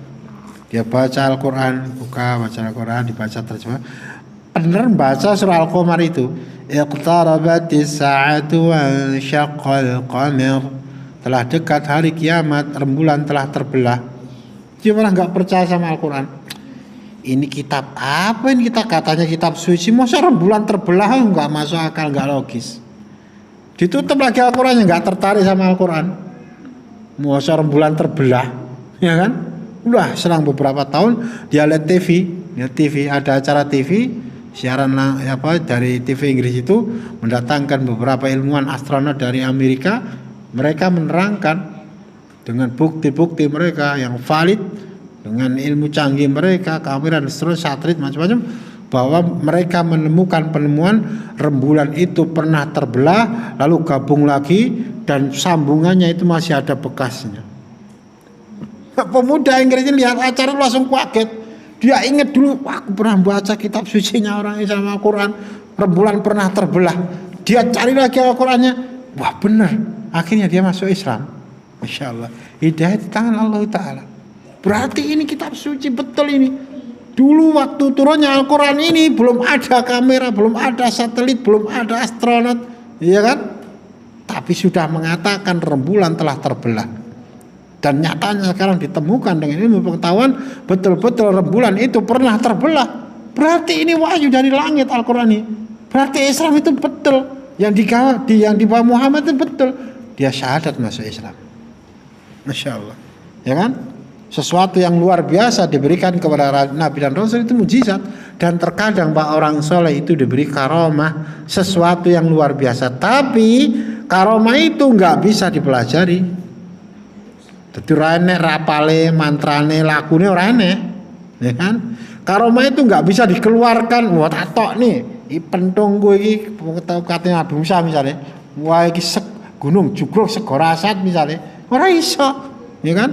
Dia baca Al-Quran, baca Al-Quran, dibaca terjemah. benar baca surah Al-Qamar itu, iqtarabatis sa'atu wa syaqqal qamar, telah dekat hari kiamat, rembulan telah terbelah. Dia malah nggak percaya sama Al-Quran. Ini kitab apa ini, kita katanya kitab suci, masa rembulan terbelah, nggak masuk akal, nggak logis. Ditutup lagi Al-Qurannya, nggak tertarik sama Al-Quran. Masa rembulan terbelah, ya kan? Udah selang beberapa tahun dia lihat TV, ada acara TV siaran dari TV Inggris itu, mendatangkan beberapa ilmuwan astronot dari Amerika. Mereka menerangkan dengan bukti-bukti mereka yang valid, dengan ilmu canggih mereka, kamera, satelit, macam-macam, bahwa mereka menemukan penemuan rembulan itu pernah terbelah lalu gabung lagi dan sambungannya itu masih ada bekasnya. Pemuda Inggris ini lihat acara langsung kaget. Dia ingat dulu, aku pernah baca kitab sucinya orang Islam Al-Quran, rembulan pernah terbelah. Dia cari lagi Al-Qurannya, wah benar. Akhirnya dia masuk Islam. Masya Allah, hidayah di tangan Allah Ta'ala. Berarti ini kitab suci betul ini. Dulu waktu turunnya Al-Quran ini belum ada kamera, belum ada satelit, belum ada astronot, iya kan? Tapi sudah mengatakan rembulan telah terbelah. Dan nyatanya sekarang ditemukan dengan ilmu pengetahuan, betul-betul rembulan itu pernah terbelah. Berarti ini wahyu dari langit Al-Quran ini. Berarti Islam itu betul. Yang dibawa Muhammad itu betul. Dia syahadat masuk Islam. Masya Allah, ya kan? Sesuatu yang luar biasa diberikan kepada Nabi dan Rasul itu mujizat. Dan terkadang orang soleh itu diberi karomah, sesuatu yang luar biasa. Tapi karomah itu nggak bisa dipelajari. Jadi rene rapale mantrane lakune ora enek, ya kan? Karomah itu nggak bisa dikeluarkan. Wah tatok nih, pentung gue iki katanya Nabi Musa misalnya, wah iki gunung Jugruk Segorasat misalnya, ora iso, ya kan?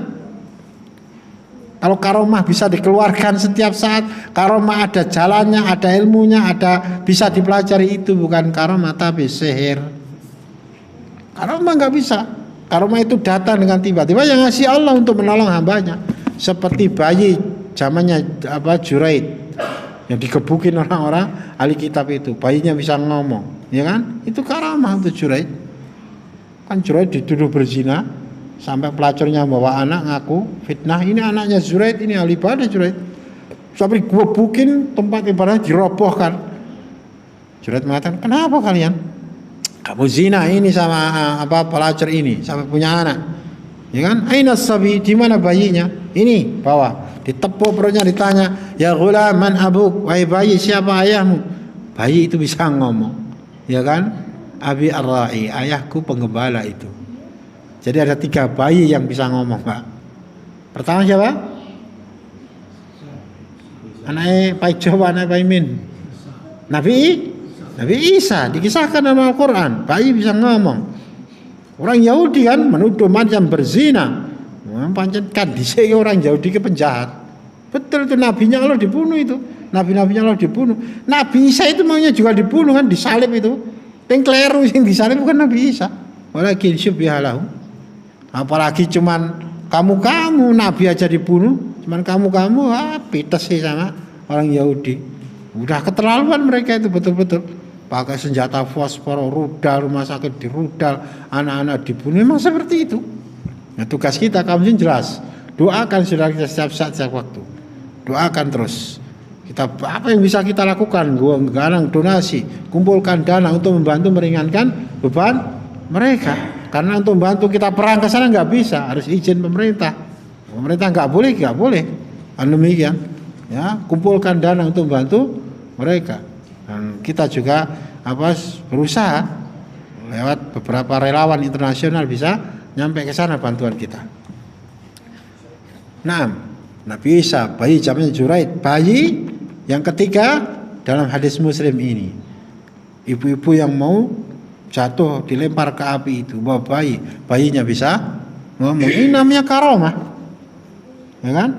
Kalau karomah bisa dikeluarkan setiap saat, karomah ada jalannya, ada ilmunya, ada bisa dipelajari, itu bukan karomah tapi sihir. Karomah nggak bisa. Karomah itu datang dengan tiba-tiba yang ngasih Allah untuk menolong hambanya. Seperti bayi zamannya Juraid yang dikebukin orang-orang ahli kitab itu, bayinya bisa ngomong, ya kan? Itu karomah untuk Juraid. Kan Juraid dituduh berzina sampai pelacurnya bawa anak ngaku fitnah, ini anaknya Juraid, ini ahli ibadah Juraid. Sampai gebukin tempat ibadah dirobohkan. Juraid mengatakan, kenapa kalian? Kamu zina ini sama pelacur ini sampai punya anak, ya kan? Aina sabi, di mana bayinya? Ini bawah, ditepuk perutnya, ditanya, ya ghulam man abuk, wahai bayi siapa ayahmu? Bayi itu bisa ngomong, ya kan? Abi ar-ra'i, ayahku penggembala itu. Jadi ada 3 bayi yang bisa ngomong, Pak. Pertama siapa? Anaknya Pak Ijo, anaknya Pak Imin. Nabi Isa dikisahkan dalam Al-Quran, bayi bisa ngomong. Orang Yahudi kan menuduh Maryam berzina, pancetkan disini orang Yahudi ke penjahat. Betul itu, nabinya Allah dibunuh itu, nabinya Allah dibunuh. Nabi Isa itu maunya juga dibunuh kan, disalib itu. Yang keliru yang disalib bukan Nabi Isa. Walakin syubbihalahu. Apalagi cuman kamu Nabi aja dibunuh, cuman kamu pites sih sama orang Yahudi. Udah keterlaluan mereka itu betul-betul. Pakai senjata fosfor, rudal, rumah sakit dirudal, anak-anak dibunuh, memang seperti itu. Nah, tugas kita kamu jelas, doakan saudara kita setiap saat, setiap waktu. Doakan terus. Apa yang bisa kita lakukan? Galang donasi, kumpulkan dana untuk membantu meringankan beban mereka. Karena untuk membantu kita perang ke sana nggak bisa, harus izin pemerintah. Pemerintah nggak boleh. Demikian. Ya, kumpulkan dana untuk membantu mereka. Dan kita juga berusaha lewat beberapa relawan internasional bisa nyampe ke sana bantuan kita. Nah, Nabi Isa, bayi zamannya Juraid, bayi yang ketiga dalam hadis Muslim ini. Ibu-ibu yang mau jatuh dilempar ke api itu, bawa bayinya bisa ngomong. Ini namanya karomah. Ya kan?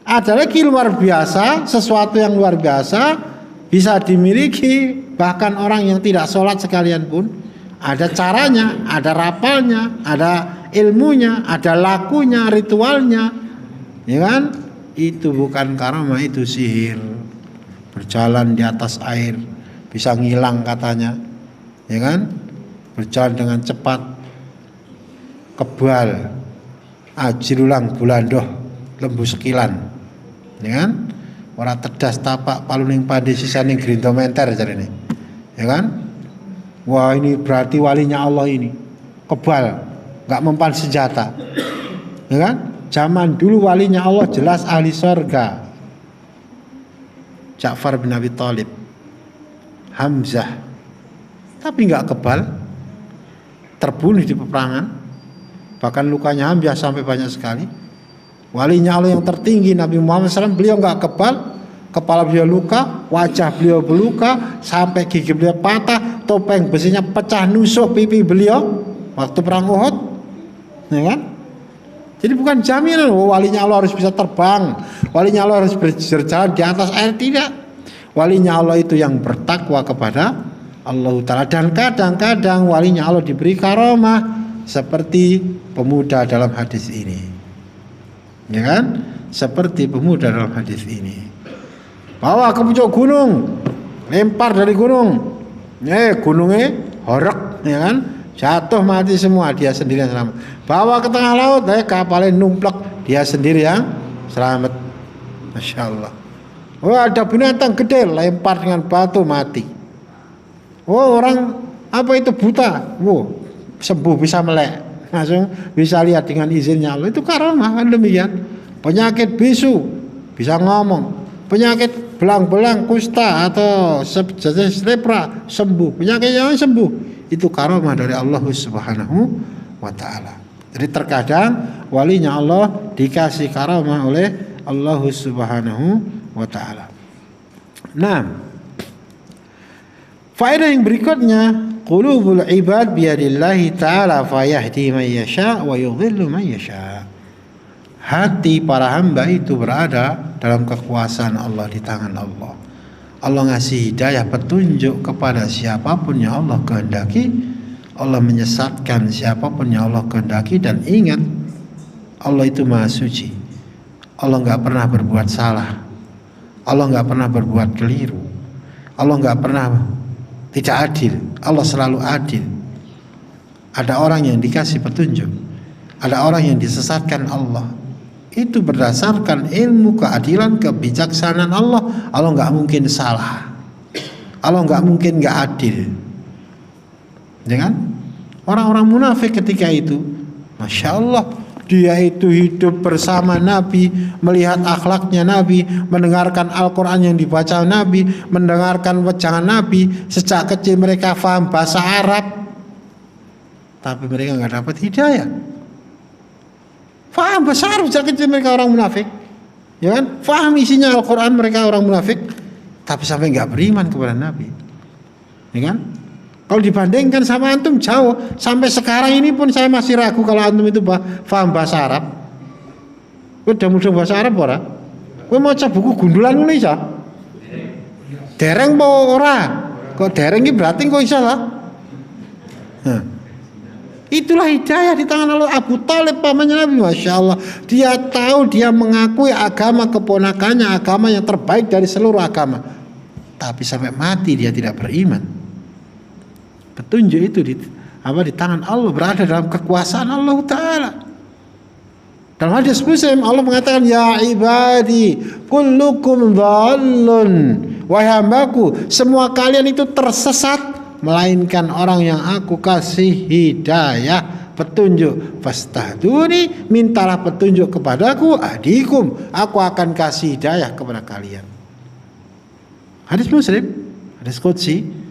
Ada lagi luar biasa, sesuatu yang luar biasa bisa dimiliki bahkan orang yang tidak sholat sekalian pun. Ada caranya, ada rapalnya, ada ilmunya, ada lakunya, ritualnya, ya kan? Itu bukan karomah, itu sihir. berjalan di atas air, bisa ngilang katanya, ya kan? Berjalan dengan cepat, kebal, ajirulang bulandoh, lembu sekilan, ya kan? Ora tedas tapak paluning pade sisaning grinto menter jarene, ya kan? Wah, ini berarti walinya Allah ini kebal, nggak mempan senjata, ya kan? Zaman dulu walinya Allah jelas ahli surga. Ja'far bin Abi Thalib, Hamzah, tapi nggak kebal, terbunuh di peperangan, bahkan lukanya Hamzah sampai banyak sekali. Walinya Allah yang tertinggi Nabi Muhammad SAW, beliau nggak kebal, kepala beliau luka, wajah beliau berluka, sampai gigi beliau patah, topeng besinya pecah nusuk pipi beliau waktu perang Uhud, ya kan? Jadi bukan jaminan walinya Allah harus bisa terbang, walinya Allah harus berjalan di atas air, tidak. Walinya Allah itu yang bertakwa kepada Allah Ta'ala. Dan kadang-kadang walinya Allah diberi karamah seperti pemuda dalam hadis ini, ya kan? Seperti pemuda dalam hadis ini. Bawa ke puncak gunung, lempar dari gunung, gunungnya horek, ya kan? Jatuh mati semua, dia sendiri yang selamat. Bawa ke tengah laut, kapalnya numplek, dia sendiri yang selamat. Masya Allah. Oh, ada binatang gede, lempar dengan batu, mati. Oh, orang apa itu buta, sembuh, bisa melek, langsung bisa lihat dengan izinnya Allah. Itu karamah kan demikian. Penyakit bisu bisa ngomong, penyakit belang-belang, kusta atau jenis lepra sembuh, penyakit yang sembuh. Itu karamah dari Allah Subhanahu wa Ta'ala. Jadi terkadang walinya Allah dikasih karamah oleh Allah Subhanahu wa Ta'ala. Nah, faedah yang berikutnya, qulubul ibad biyadillahi ta'ala fayahdi man yasha wa yudhillu man yasha. Hati para hamba itu berada dalam kekuasaan Allah, di tangan Allah. Allah ngasih hidayah, petunjuk kepada siapapun yang Allah kehendaki. Allah menyesatkan siapapun yang Allah kehendaki. Dan ingat, Allah itu maha suci. Allah nggak pernah berbuat salah. Allah nggak pernah berbuat keliru. Allah nggak pernah tidak adil. Allah selalu adil. Ada orang yang dikasih petunjuk, ada orang yang disesatkan Allah. Itu berdasarkan ilmu, keadilan, kebijaksanaan Allah. Allah nggak mungkin salah. Allah nggak mungkin nggak adil. Ya kan? Orang-orang munafik ketika itu, Masya Allah, dia itu hidup bersama Nabi, melihat akhlaknya Nabi, mendengarkan Al-Quran yang dibaca Nabi, mendengarkan wejangan Nabi. Sejak kecil mereka faham bahasa Arab, tapi mereka nggak dapat hidayah. Faham bahasa Arab sejak kecil mereka orang munafik, ya kan? Faham isinya Al-Quran mereka orang munafik, tapi sampai nggak beriman kepada Nabi, ya kan? Kalau dibandingkan sama antum jauh. Sampai sekarang ini pun saya masih ragu kalau antum itu faham bahasa Arab. Udah mudah bahasa Arab ora? Kowe maca buku gundulan Indonesia? Dereng po ora? Kok dereng iki berarti kok iso lah? Itulah hidayah di tangan Allah. Abu Thalib pamannya Nabi, Masya Allah, dia tahu, dia mengakui agama keponakannya agama yang terbaik dari seluruh agama, tapi sampai mati dia tidak beriman. Petunjuk itu di tangan Allah, berada dalam kekuasaan Allah Ta'ala. Dalam hadis Muslim Allah mengatakan, ya ibadi kullukum dhallun, wahai hambaku, semua kalian itu tersesat, melainkan orang yang aku kasih hidayah, petunjuk. Fastahduni, mintalah petunjuk kepadaku, ahdikum, aku akan kasih hidayah kepada kalian. Hadis Muslim, hadis qudsi.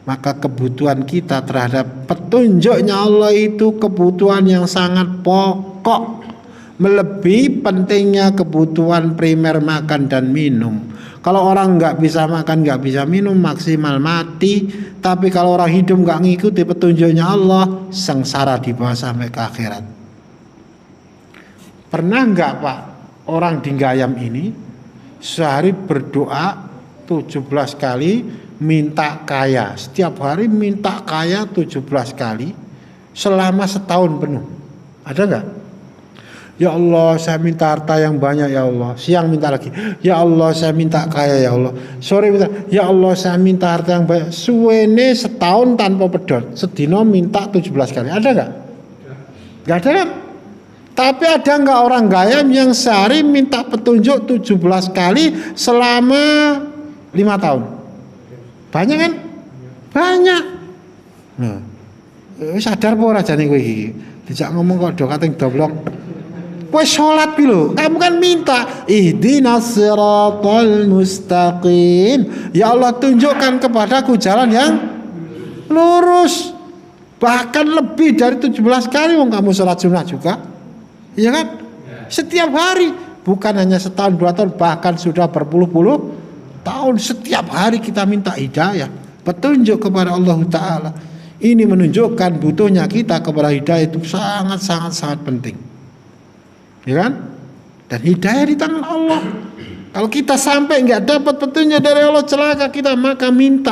Maka kebutuhan kita terhadap petunjuknya Allah itu kebutuhan yang sangat pokok, melebihi pentingnya kebutuhan primer makan dan minum. Kalau orang nggak bisa makan, nggak bisa minum, maksimal mati. Tapi kalau orang hidup nggak ngikuti petunjuknya Allah, sengsara di bawah sampai ke akhirat. Pernah nggak Pak, orang di Gayam ini sehari berdoa 17 kali minta kaya, setiap hari minta kaya 17 kali selama setahun penuh? Ada nggak? Ya Allah, saya minta harta yang banyak ya Allah. Siang minta lagi. Ya Allah, saya minta kaya ya Allah. Sore minta, ya Allah, saya minta harta yang banyak. Suwene setahun tanpa pedot. Sedino minta 17 kali. Ada enggak? Enggak ada kan? Tapi ada enggak orang kaya yang sehari minta petunjuk 17 kali selama 5 tahun? Banyak kan? Banyak. Nah, sadar apa ora jane kowe iki? Dijak ngomong kok do kating doblong. Kowe sholat lho, kamu kan minta ihdinas siratal mustaqim. Ya Allah, tunjukkan kepadaku jalan yang lurus. Bahkan lebih dari 17 kali wong kamu sholat sunnah juga. Iya kan? Setiap hari, bukan hanya setahun 2 tahun, bahkan sudah berpuluh-puluh tahun. Setiap hari kita minta hidayah, petunjuk kepada Allah Ta'ala. Ini menunjukkan butuhnya kita kepada hidayah itu sangat penting. Ya kan? Dan hidayah di tangan Allah. Kalau kita sampai nggak dapat petunjuk dari Allah, celaka kita, maka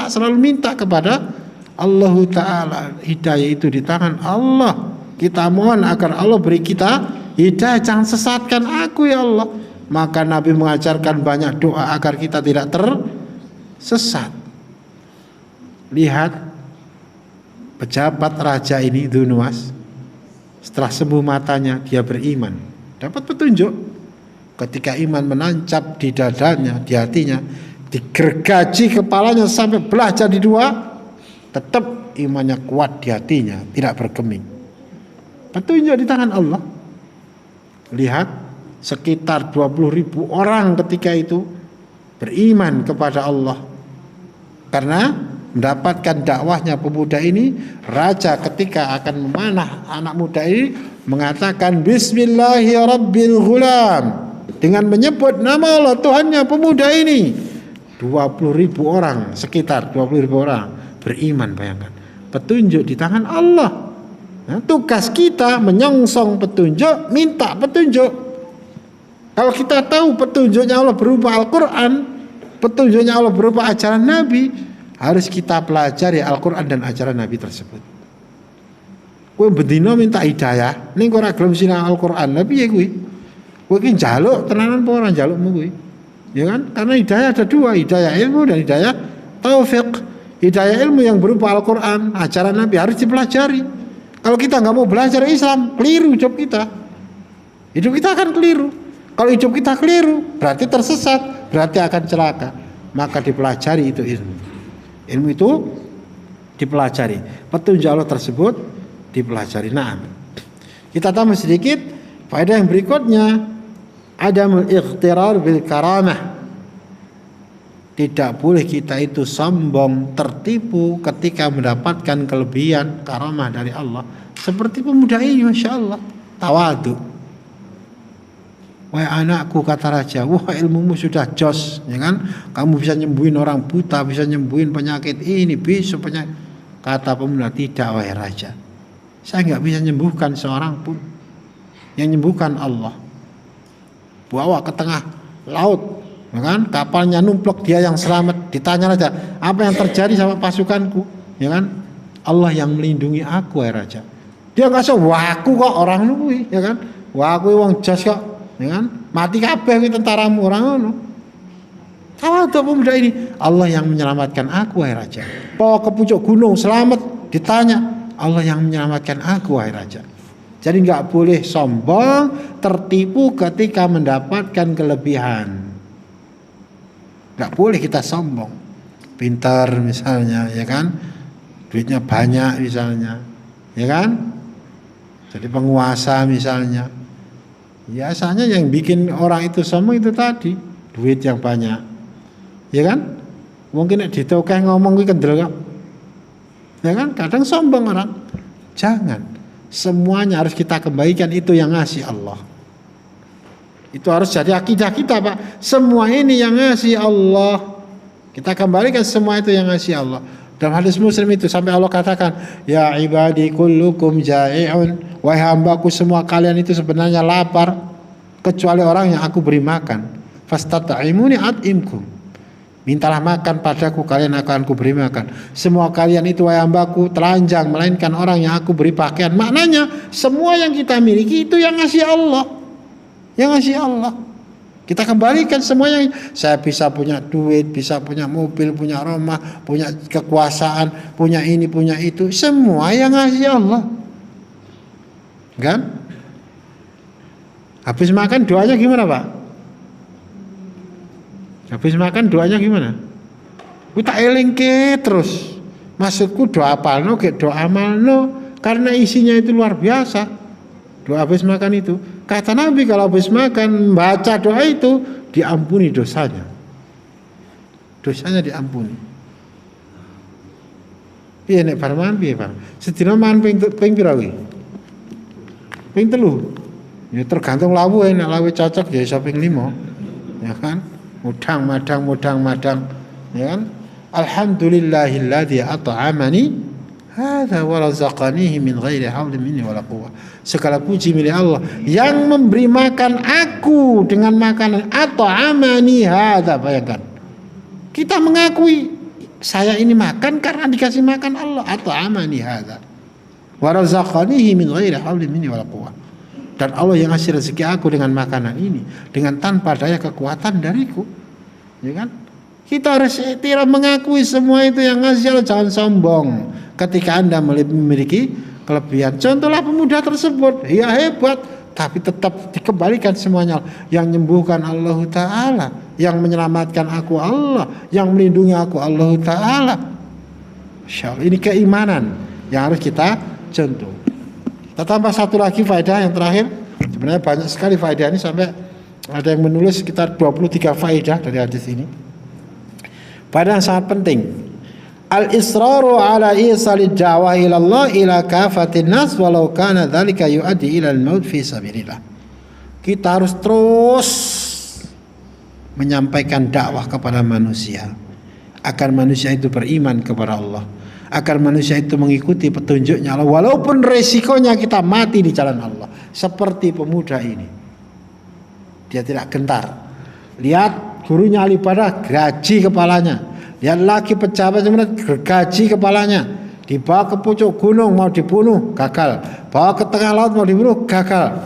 selalu minta kepada Allah Ta'ala. Hidayah itu di tangan Allah. Kita mohon agar Allah beri kita hidayah, jangan sesatkan aku ya Allah. Maka Nabi mengajarkan banyak doa agar kita tidak tersesat. Lihat pejabat raja ini, Dunuas, setelah sembuh matanya dia beriman. Dapat petunjuk. Ketika iman menancap di dadanya, di hatinya, digergaji kepalanya sampai belah jadi 2, tetap imannya kuat di hatinya, tidak bergeming. Petunjuk di tangan Allah. Lihat, sekitar 20.000 orang ketika itu beriman kepada Allah. Karena mendapatkan dakwahnya pemuda ini, raja ketika akan memanah anak muda ini mengatakan Bismillahirrabbilghulam, dengan menyebut nama Allah Tuhannya pemuda ini. 20.000 orang, sekitar 20.000 orang beriman. Bayangkan, petunjuk di tangan Allah. Nah, tugas kita menyongsong petunjuk, minta petunjuk. Kalau kita tahu petunjuknya Allah berupa Al-Quran, petunjuknya Allah berupa ajaran Nabi, harus kita pelajari Al-Quran dan ajaran Nabi tersebut. Kowe bendina minta hidayah, ning ora gelem sinau Al-Qur'an. Lah piye kuwi? Kowe iki njaluk tenanan apa ora njalukmu kuwi? Ya kan? Karena hidayah ada 2, hidayah ilmu dan hidayah taufik. Hidayah ilmu yang berupa Al-Qur'an, ajaran Nabi harus dipelajari. Kalau kita nggak mau belajar Islam, keliru hidup kita. Hidup kita akan keliru. Kalau hidup kita keliru, berarti tersesat, berarti akan celaka. Maka dipelajari itu ilmu. Ilmu itu dipelajari. Petunjuk Allah tersebut dipelajari. Nah, kita tambah sedikit faedah yang berikutnya, adamul ightirar bil karamah. Tidak boleh kita itu sombong, tertipu ketika mendapatkan kelebihan karamah dari Allah. Seperti pemuda ini, masya Allah, tawadu. Wahai anakku, kata raja, wah ilmumu sudah jos, ya kan? Kamu bisa nyembuhin orang buta, bisa nyembuhin penyakit ini, bisa penyakit. Kata pemuda, tidak wahai raja. Saya nggak bisa menyembuhkan seorang pun. Yang menyembuhkan Allah. Bawa ke tengah laut, ya kan? Kapalnya numplok, dia yang selamat. Ditanya raja, apa yang terjadi sama pasukanku? Ya kan? Allah yang melindungi aku, wahai raja. Dia nggak so, wah aku kok orang nunggu, ya kan? Wah aku wong jas kok, ya kan? Mati kabeh tentaramu orang ngono. Tawadu pemuda ini, Allah yang menyelamatkan aku, wahai raja. Bawa ke pucuk gunung, selamat. Ditanya, Allah yang menyelamatkan aku, wahai raja. Jadi nggak boleh sombong, tertipu ketika mendapatkan kelebihan. Nggak boleh kita sombong. Pintar misalnya, ya kan? Duitnya banyak misalnya, ya kan? Jadi penguasa misalnya. Biasanya yang bikin orang itu sombong itu tadi, duit yang banyak, ya kan? Mungkin ditokeh ngomong kuwi kendel kok. Ya kan? Kadang sombong orang. Jangan. Semuanya harus kita kembalikan itu yang ngasih Allah. Itu harus jadi akidah kita, Pak. Semua ini yang ngasih Allah. Kita kembalikan semua itu yang ngasih Allah. Dalam hadis Muslim itu sampai Allah katakan, ya ibadi kullukum ja'i'un. Wahai hambaku, semua kalian itu sebenarnya lapar kecuali orang yang aku beri makan. Fastata'imuni at'imkum. Mintalah makan padaku, kalian akan aku beri makan. Semua kalian itu wahai hambaku telanjang, melainkan orang yang aku beri pakaian. Maknanya semua yang kita miliki itu yang ngasih Allah. Yang ngasih Allah. Kita kembalikan semuanya. Saya bisa punya duit, bisa punya mobil, punya rumah, punya kekuasaan, punya ini, punya itu. Semua yang ngasih Allah. Kan? Habis makan doanya gimana, Pak? Habis makan doanya gimana? Kita elingke terus. Maksudku doa apalno, doa amalno. Karena isinya itu luar biasa. Doa habis makan itu. Kata Nabi kalau habis makan baca doa itu diampuni dosanya. Dosanya diampuni. Piye nek bar mangan piye, Pak? Sedina mangan ping pira kuwi? Ping 3. Ya tergantung lawu, nek lawu cocok ya iso ping 5. Ya kan? Mudang madang, ya kan? Alhamdulillahilladzi at'amani hadza wa razaqanihi min ghairi haulin minni wala quwwah. Segala puji milik Allah yang memberi makan aku dengan makanan at'amani hadza. Bayangkan. Kita mengakui saya ini makan karena dikasih makan Allah. At'amani hadza wa razaqanihi min ghairi haulin minni wala quwwah. Dan Allah yang ngasih rezeki aku dengan makanan ini dengan tanpa daya kekuatan dariku. Ya kan? Kita harus tidak mengakui semua itu yang ngasih Allah. Jangan sombong ketika Anda memiliki kelebihan. Contohlah pemuda tersebut, ya hebat, tapi tetap dikembalikan semuanya. Yang menyembuhkan Allah Ta'ala, yang menyelamatkan aku Allah, yang melindungi aku Allah Ta'ala. Insya Allah, ini keimanan yang harus kita contoh. Kita tambah satu lagi faedah yang terakhir. Sebenarnya banyak sekali faedah ini, sampai ada yang menulis sekitar 23 faedah dari hadis ini. Faedah yang sangat penting. Al-israru ala isalid da'wah ila Allah ila kafatin nas walau kana dzalika yuaddi ila al-maut fi sabilillah. Kita harus terus menyampaikan dakwah kepada manusia agar manusia itu beriman kepada Allah, agar manusia itu mengikuti petunjuknya Allah walaupun resikonya kita mati di jalan Allah. Seperti pemuda ini, dia tidak gentar. Lihat gurunya ahli ibadah, gaji kepalanya. Lihat lagi pejabat gaji kepalanya. Dibawa ke pucuk gunung mau dibunuh, gagal. Bawa ke tengah laut mau dibunuh, gagal.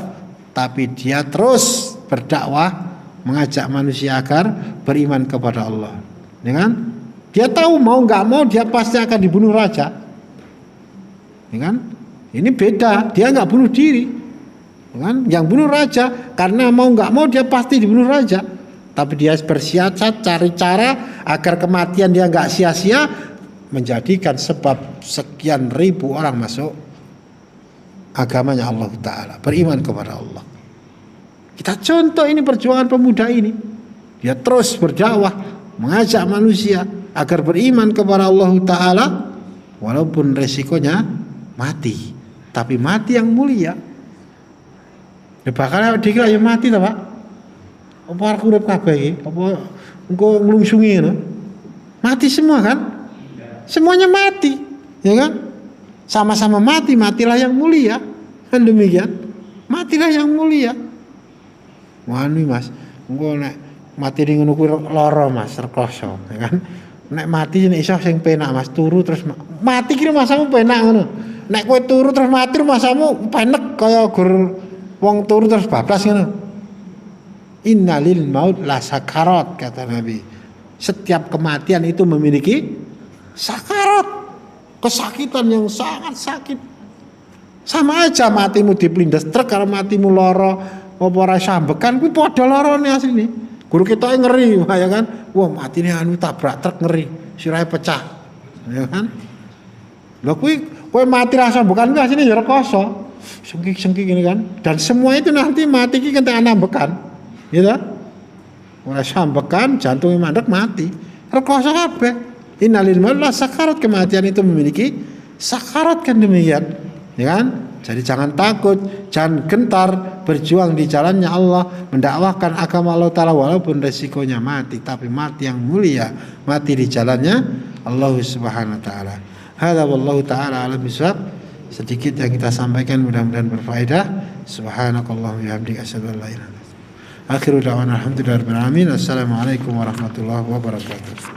Tapi dia terus berdakwah, mengajak manusia agar beriman kepada Allah. Dengan dia tahu mau nggak mau dia pasti akan dibunuh raja. Kan? Ini beda, dia nggak bunuh diri. Kan? Yang bunuh raja karena mau nggak mau dia pasti dibunuh raja. Tapi dia bersiasat cari cara agar kematian dia nggak sia-sia, menjadikan sebab sekian ribu orang masuk agamanya Allah Ta'ala, beriman kepada Allah. Kita contoh ini perjuangan pemuda ini. Dia terus berdakwah, mengajak manusia agar beriman kepada Allah Ta'ala walaupun resikonya mati, tapi mati yang mulia. Bakal dikira ya mati ta, Pak? Apa arep urip kabeh iki? Apa engko nglungsungi ngono? Mati semua kan? Semuanya mati, ya kan? Sama-sama mati, matilah yang mulia. Kan demikian. Matilah yang mulia. Wani Mas, engko nek mati ning ngono kuwi lara Mas, rekoso, ya kan? Nek mati nek iso sing penak Mas, turu terus mati ki masamu penak ngono. Nek kowe turu terus mati masamu penek kaya gur wong turu terus bablas ngono. Innalil maut la sakarat, kata Nabi. Setiap kematian itu memiliki sakarat, kesakitan yang sangat sakit. Sama aja matimu diplindes truk karo matimu lara apa ora sambekan kuwi padha larane asline. Guru kita ngeri, ya kan? Wah, matine anu tabrak truk ngeri, sirahe pecah. Ya kan? Lha kuwi kowe mati ra sambekan kuwi asline ya rekoso. Sengkik-sengkik ini kan. Dan semua itu nanti mati ki kentekan ambekan. Gitu, mulai sambekan, jantungnya mandek mati. Rekoso kabeh. Innalil maut la sakarat, kematian itu memiliki sakarat kan demikian. Ya kan? Jadi jangan takut, jangan gentar, berjuang di jalannya Allah, mendakwahkan agama Allah Ta'ala walaupun resikonya mati, tapi mati yang mulia, mati di jalannya Allah Subhanahu Wa Ta'ala. Hadza wallahu ta'ala a'lam bishawab. Sedikit yang kita sampaikan mudah-mudahan berfaedah. Subhanakallahumma wa bihamdika asyhadu an la ilaha illa anta astaghfiruka wa atubu ilaik. Akhiru da'wana alhamdulillahi rabbil alamin. Assalamualaikum warahmatullahi wabarakatuh.